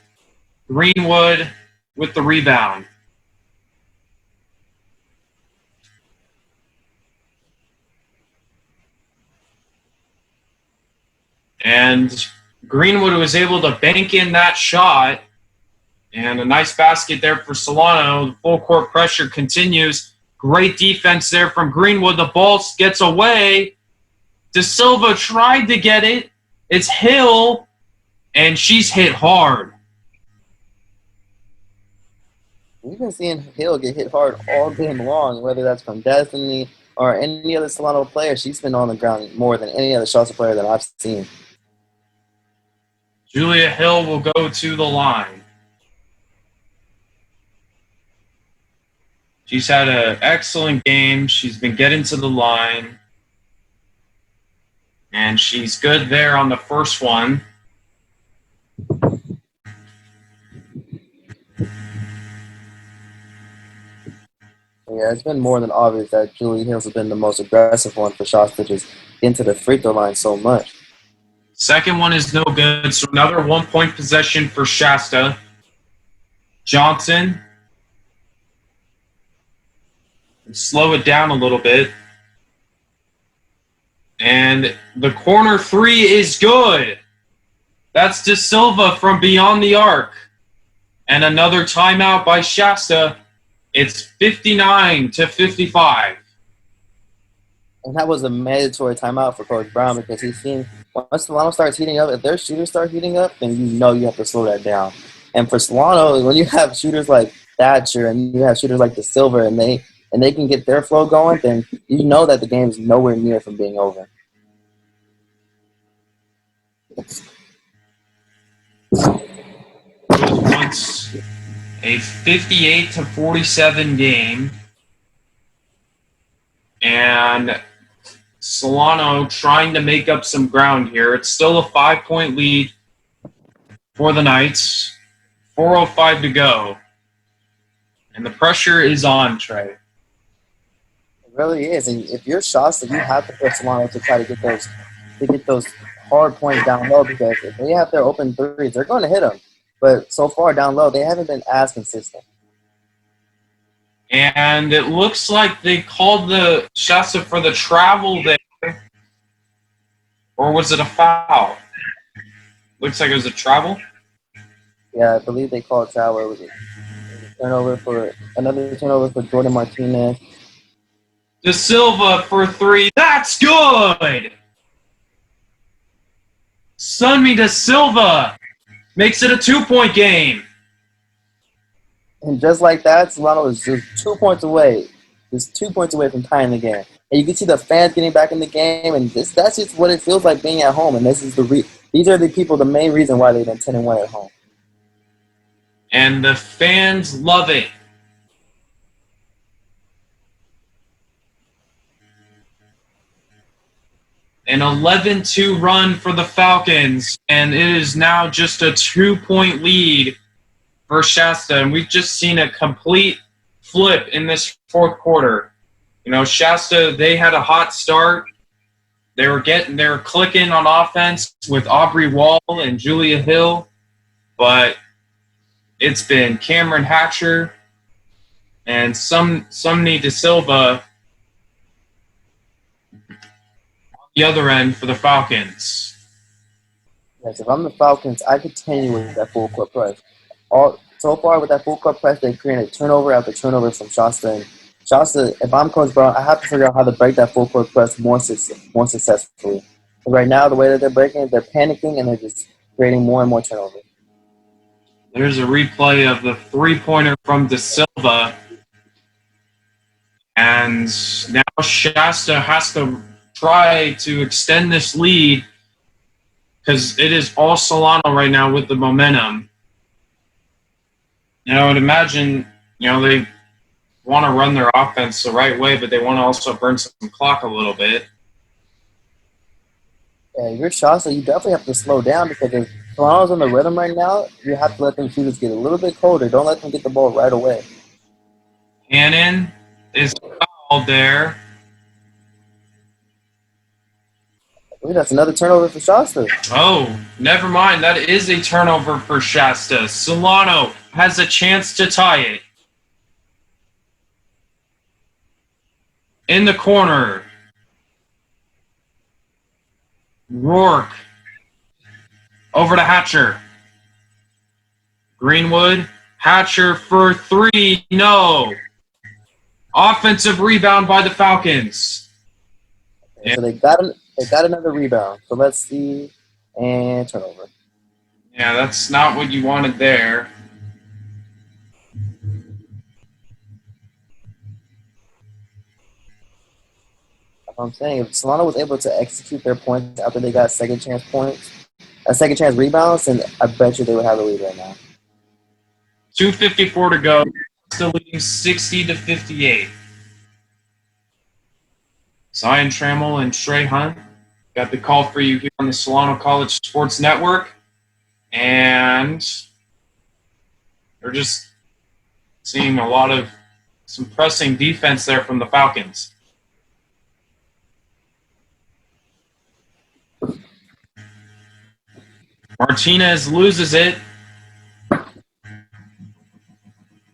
Greenwood with the rebound. And Greenwood was able to bank in that shot. And a nice basket there for Solano. The full court pressure continues. Great defense there from Greenwood. The ball gets away. De Silva tried to get it. It's Hill. And she's hit hard.
We've been seeing Hill get hit hard all game long, whether that's from Destiny or any other Solano player. She's been on the ground more than any other Shasta player that I've seen.
Julia Hill will go to the line. She's had an excellent game. She's been getting to the line. And she's good there on the first one.
Yeah, it's been more than obvious that Julie Hills has been the most aggressive one for Shasta, just into the free throw line so much.
Second one is no good, so another 1 point possession for Shasta. Johnson. Slow it down a little bit. And the corner three is good. That's De Silva from beyond the arc. And another timeout by Shasta. It's 59-55.
And that was a mandatory timeout for Coach Brown because he's seen once Solano starts heating up, if their shooters start heating up, then you know you have to slow that down. And for Solano, when you have shooters like Thatcher and you have shooters like De Silva and they can get their flow going, then you know that the game is nowhere near from being over.
It was once a 58-47 game. And Solano trying to make up some ground here. It's still a 5-point lead for the Knights. 4:05 to go. And the pressure is on, Trey.
It really is. And if you're Shasta, you have to put Solano to try to get those hard points down low because if they have their open threes, they're going to hit them. But so far down low, they haven't been as consistent.
And it looks like they called the Shasta for the travel there. Or was it a foul? Looks like it was a travel.
Yeah, I believe they called travel. It was another turnover for Jordan Martinez.
De Silva for three. That's good! Sunmi De Silva makes it a 2-point game.
And just like that, Solano is just 2 points away. Just 2 points away from tying the game. And you can see the fans getting back in the game, and that's just what it feels like being at home. And this is these are the people, the main reason why they've been 10-1 at home.
And the fans love it. An 11-2 run for the Falcons, and it is now just a 2-point lead for Shasta, and we've just seen a complete flip in this fourth quarter. You know, Shasta, they had a hot start. They were clicking on offense with Aubrie Wall and Julia Hill, but it's been Cameron Hatcher and Sunmi De Silva on the other end for the Falcons.
Yes, if I'm the Falcons, I continue with that full court press. So far with that full court press, they've created turnover after turnover from Shasta. And Shasta, if I'm Coach Brown, I have to figure out how to break that full court press more successfully. But right now, the way that they're breaking it, they're panicking and they're just creating more and more turnover.
There's a replay of the three-pointer from De Silva. And now Shasta has to try to extend this lead because it is all Solano right now with the momentum. You know, I would imagine, you know, they want to run their offense the right way, but they want to also burn some clock a little bit.
Yeah, you're Shasta, you definitely have to slow down because if Solano's in the rhythm right now, you have to let them shooters get a little bit colder. Don't let them get the ball right away.
Hannan is fouled there.
I believe that's another turnover for Shasta.
Oh, never mind. That is a turnover for Shasta. Solano has a chance to tie it. In the corner. Rourke. Over to Hatcher. Greenwood. Hatcher for three. No. Offensive rebound by the Falcons.
So they got another rebound. So let's see. And turnover.
Yeah, that's not what you wanted there.
I'm saying if Solano was able to execute their points after they got second chance rebounds, then I bet you they would have a lead right now.
2:54 to go. Still leading 60-58. Zion Trammell and Tre Hunt got the call for you here on the Solano College Sports Network. And we're just seeing a lot of some pressing defense there from the Falcons. Martinez loses it.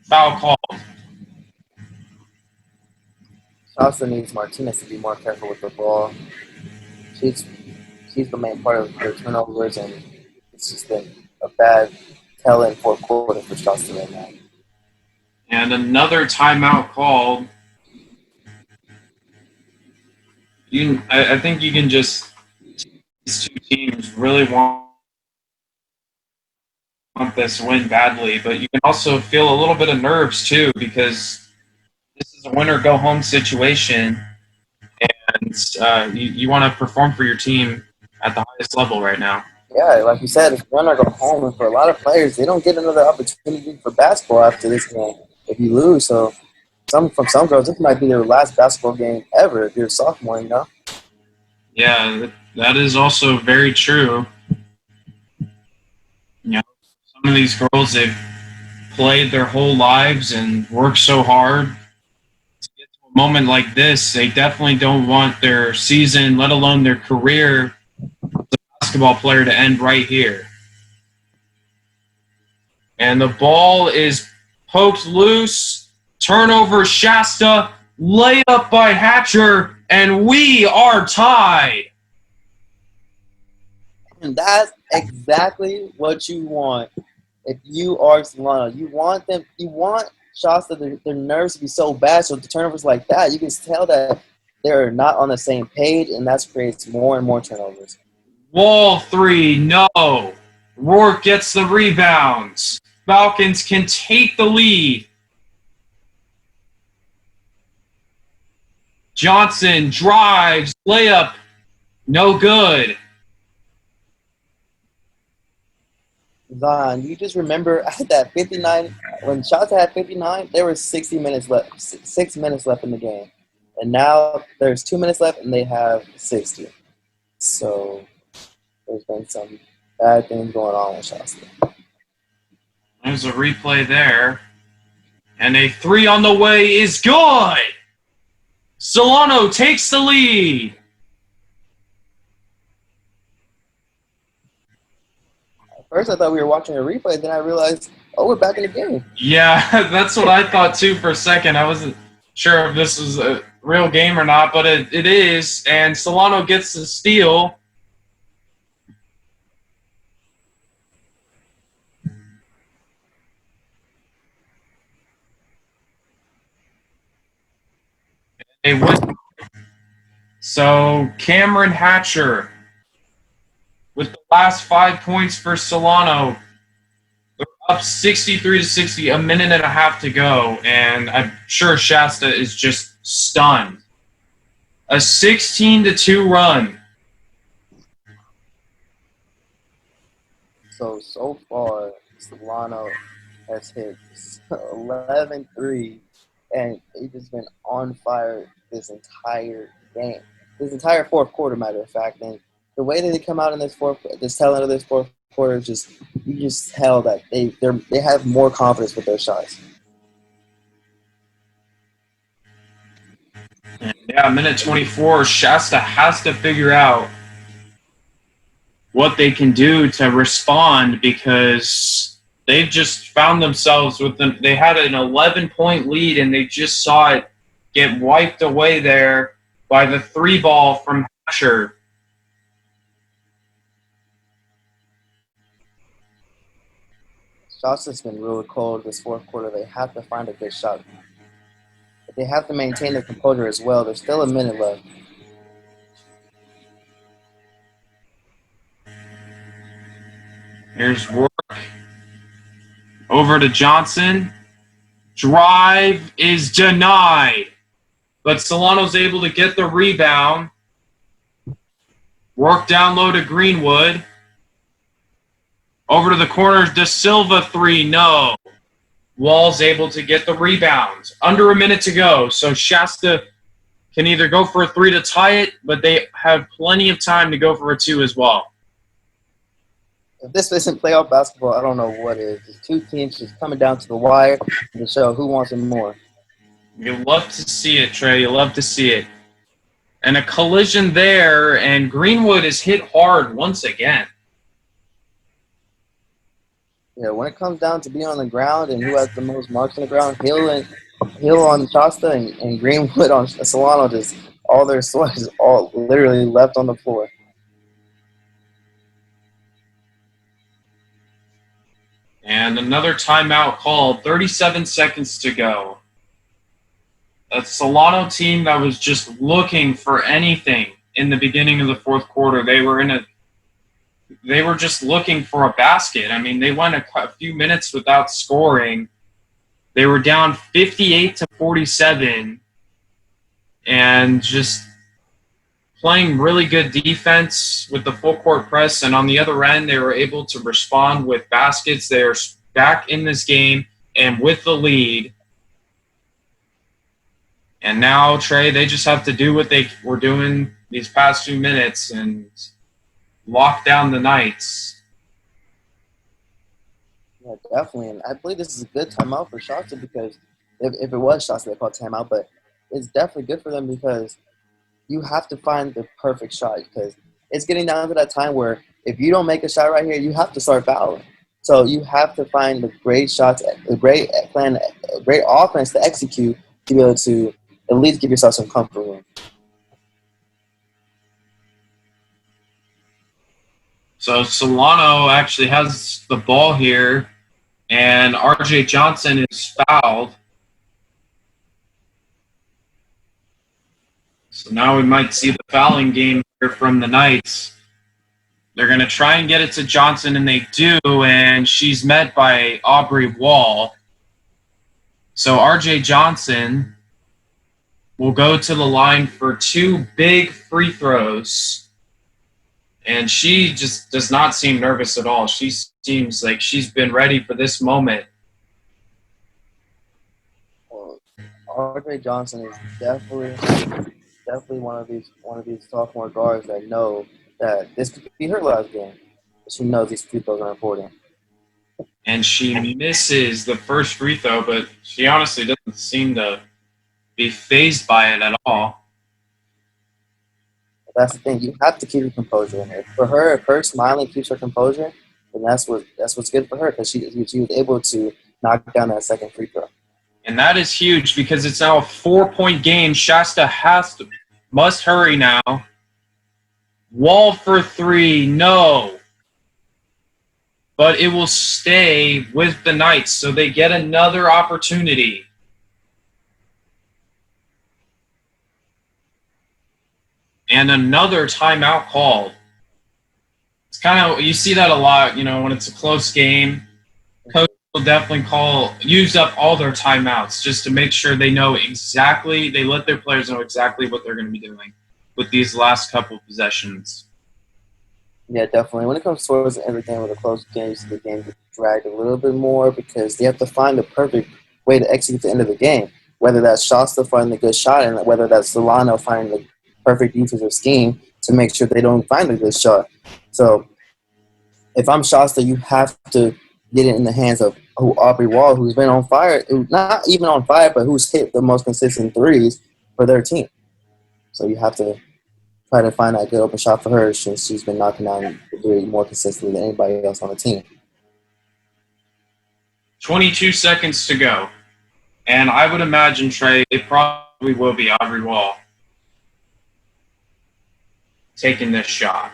Foul called.
Shasta needs Martinez to be more careful with the ball. She's the main part of their turnovers, and it's just been a bad tell-in fourth quarter for Shasta right now.
And another timeout called. I think you can just – these two teams really want this win badly, but you can also feel a little bit of nerves too, because this is a win-or-go-home situation, and you want to perform for your team at the highest level right now.
Yeah, like you said, it's win or go home, and for a lot of players, they don't get another opportunity for basketball after this game if you lose. So some girls, this might be their last basketball game ever if you're a sophomore, you know?
Yeah, that is also very true. You know, some of these girls, they've played their whole lives and worked so hard to get to a moment like this. They definitely don't want their season, let alone their career as a basketball player, to end right here. And the ball is poked loose. Turnover, Shasta. Layup by Hatcher. And we are tied.
And that's exactly what you want if you are Solano. You want Shasta, their nerves to be so bad, so the turnovers like that, you can tell that they're not on the same page, and that creates more and more turnovers.
Wall three, no. Rourke gets the rebounds. Falcons can take the lead. Johnson drives, layup, no good.
Zion, you just remember at that 59, when Shasta had 59, there were 60 minutes left, 6 minutes left in the game. And now there's 2 minutes left, and they have 60. So there's been some bad things going on with Shasta.
There's a replay there. And a three on the way is good. Solano takes the lead.
At first I thought we were watching a replay, then I realized, oh, we're back in the game.
Yeah, that's what I thought too for a second. I wasn't sure if this was a real game or not, but it is. And Solano gets the steal. They win. So Cameron Hatcher with the last 5 points for Solano. They're up 63-60, a minute and a half to go, and I'm sure Shasta is just stunned. A 16-2 run.
So far, Solano has hit 11-3, and he's just been on fire this entire game. This entire fourth quarter, matter of fact. And the way that they come out in this tail end of this fourth quarter, you just tell that they have more confidence with their shots.
Yeah, minute 24, Shasta has to figure out what they can do to respond, because they've just found themselves with them. They had an 11-point lead, and they just saw it get wiped away there by the three ball from Hatcher.
Shasta's been really cold this fourth quarter. They have to find a good shot. But they have to maintain their composure as well. There's still a minute left.
Here's Rourke. Over to Johnson. Drive is denied. But Solano's able to get the rebound. Rourke down low to Greenwood. Over to the corner, De Silva three, no. Wall's able to get the rebound. Under a minute to go, so Shasta can either go for a 3 to tie it, but they have plenty of time to go for a 2 as well.
If this isn't playoff basketball, I don't know what is. It's two teams just coming down to the wire to show who wants it more.
You love to see it, Trey. You love to see it. And a collision there, and Greenwood is hit hard once again.
Yeah, when it comes down to being on the ground and who has the most marks on the ground, Hill on Shasta and Greenwood on Solano, just all their sweat is all literally left on the floor.
And another timeout called, 37 seconds to go. A Solano team that was just looking for anything in the beginning of the fourth quarter. They were just looking for a basket. I mean, they went a few minutes without scoring. They were down 58-47 and just playing really good defense with the full court press. And on the other end, they were able to respond with baskets. They're back in this game and with the lead. And now, Trey, they just have to do what they were doing these past few minutes and lock down the Knights.
Yeah, definitely. And I believe this is a good timeout for Shasta because if it was Shasta, they called timeout. But it's definitely good for them because you have to find the perfect shot because it's getting down to that time where if you don't make a shot right here, you have to start fouling. So you have to find the great shots, a great plan, a great offense to execute to be able to at least give yourself some comfort room.
So Solano actually has the ball here, and R.J. Johnson is fouled. So now we might see the fouling game here from the Knights. They're going to try and get it to Johnson, and they do, and she's met by Aubrie Wall. So R.J. Johnson will go to the line for 2 big free throws. And she just does not seem nervous at all. She seems like she's been ready for this moment.
R.J. Johnson is definitely one of these sophomore guards that know that this could be her last game. She knows these free throws are important.
And she misses the first free throw, but she honestly doesn't seem to be fazed by it at all.
That's the thing. You have to keep your composure in it. For her, if her smiling keeps her composure, then that's what's good for her because she was able to knock down that second free throw.
And that is huge because it's now a 4-point game. Shasta must hurry now. Wall for 3, no. But it will stay with the Knights, so they get another opportunity. And another timeout called. It's kind of, you see that a lot, when it's a close game. Coach will definitely use up all their timeouts just to make sure they let their players know exactly what they're going to be doing with these last couple of possessions.
Yeah, definitely. When it comes towards the end of the game with a close game, the game gets dragged a little bit more because they have to find the perfect way to execute the end of the game, whether that's Shasta finding a good shot and whether that's Solano finding the perfect defensive scheme to make sure they don't find a good shot. So if I'm Shasta, you have to get it in the hands of Aubrie Wall, who's been on fire, not even on fire, but who's hit the most consistent threes for their team. So you have to try to find that good open shot for her since she's been knocking down the three more consistently than anybody else on the team.
22 seconds to go. And I would imagine, Trey, it probably will be Aubrie Wall taking this shot.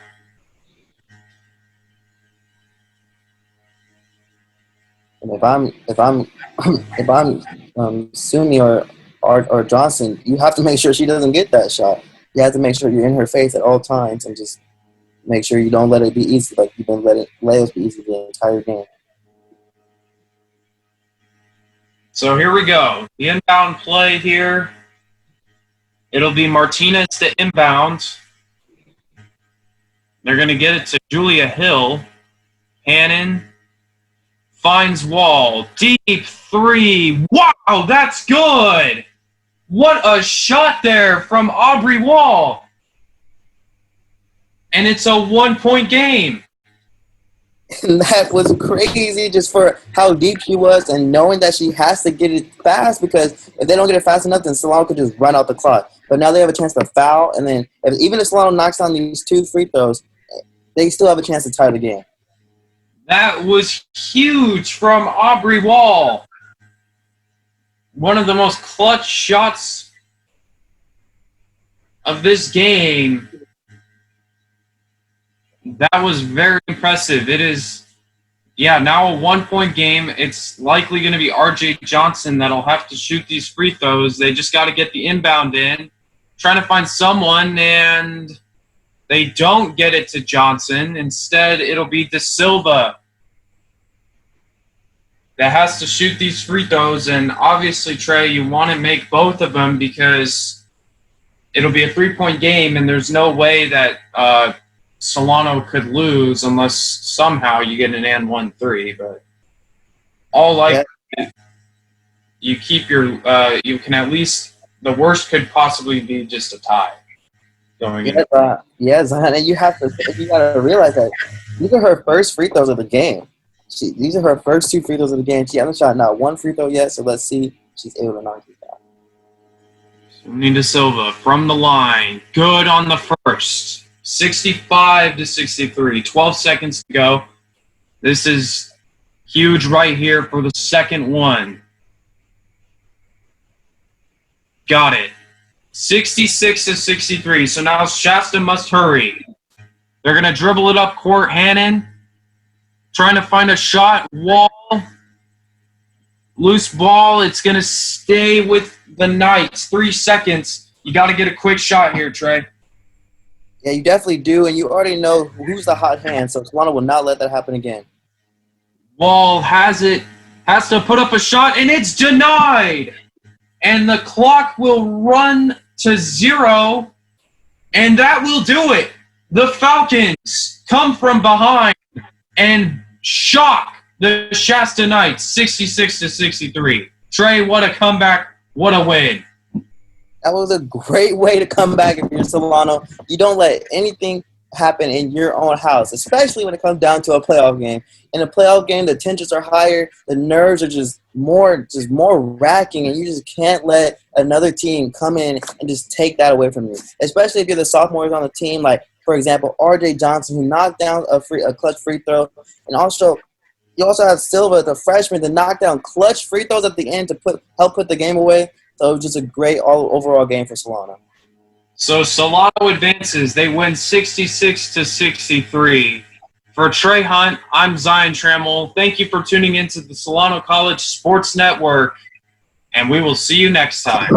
And if I'm Sunmi or Johnson, you have to make sure she doesn't get that shot. You have to make sure you're in her face at all times and just make sure you don't let it be easy like you've been letting layups be easy the entire game.
So here we go. The inbound play here. It'll be Martinez to inbound. They're going to get it to Julia Hill. Hannan finds Wall. Deep three. Wow, that's good. What a shot there from Aubrie Wall. And it's a 1-point game.
And that was crazy just for how deep she was and knowing that she has to get it fast, because if they don't get it fast enough, then Solano could just run out the clock. But now they have a chance to foul, and then even if Solano knocks down these 2 free throws, they still have a chance to tie the game.
That was huge from Aubrie Wall. One of the most clutch shots of this game. That was very impressive. It is, now a 1-point game. It's likely going to be RJ Johnson that'll have to shoot these free throws. They just got to get the inbound in, trying to find someone, and they don't get it to Johnson. Instead, it'll be De Silva that has to shoot these free throws. And obviously, Trey, you want to make both of them because it'll be a 3-point game, and there's no way that Solano could lose unless somehow you get an and 1-3. But all likely, you keep your you can at least, the worst could possibly be just a tie going in.
Yes, and you got to realize that these are her first free throws of the game. These are her first 2 free throws of the game. She hasn't shot not 1 free throw yet, so let's see if she's able to knock it down.
Sunmi Silva from the line, good on the first. 65-63, 12 seconds to go. This is huge right here for the second one. Got it. 66-63. So now Shasta must hurry. They're going to dribble it up court. Hannan trying to find a shot. Wall. Loose ball. It's going to stay with the Knights. 3 seconds. You got to get a quick shot here, Trey.
Yeah, you definitely do, and you already know who's the hot hand, so Solano will not let that happen again.
Wall has to put up a shot, and it's denied. And the clock will run to 0, and that will do it. The Falcons come from behind and shock the Shasta Knights, 66-63. Trey, what a comeback, what a win.
That was a great way to come back if you're Solano. You don't let anything happen in your own house, especially when it comes down to a playoff game. In a playoff game, the tensions are higher, the nerves are just more racking, and you just can't let another team come in and just take that away from you. Especially if you're the sophomores on the team, like, for example, RJ Johnson, who knocked down a clutch free throw. And also, you also have Silva, the freshman, to knock down clutch free throws at the end to help put the game away. So it was just a great overall game for Solano.
So Solano advances. They win 66-63. For Tre Hunt, I'm Zion Trammell. Thank you for tuning into the Solano College Sports Network, and we will see you next time.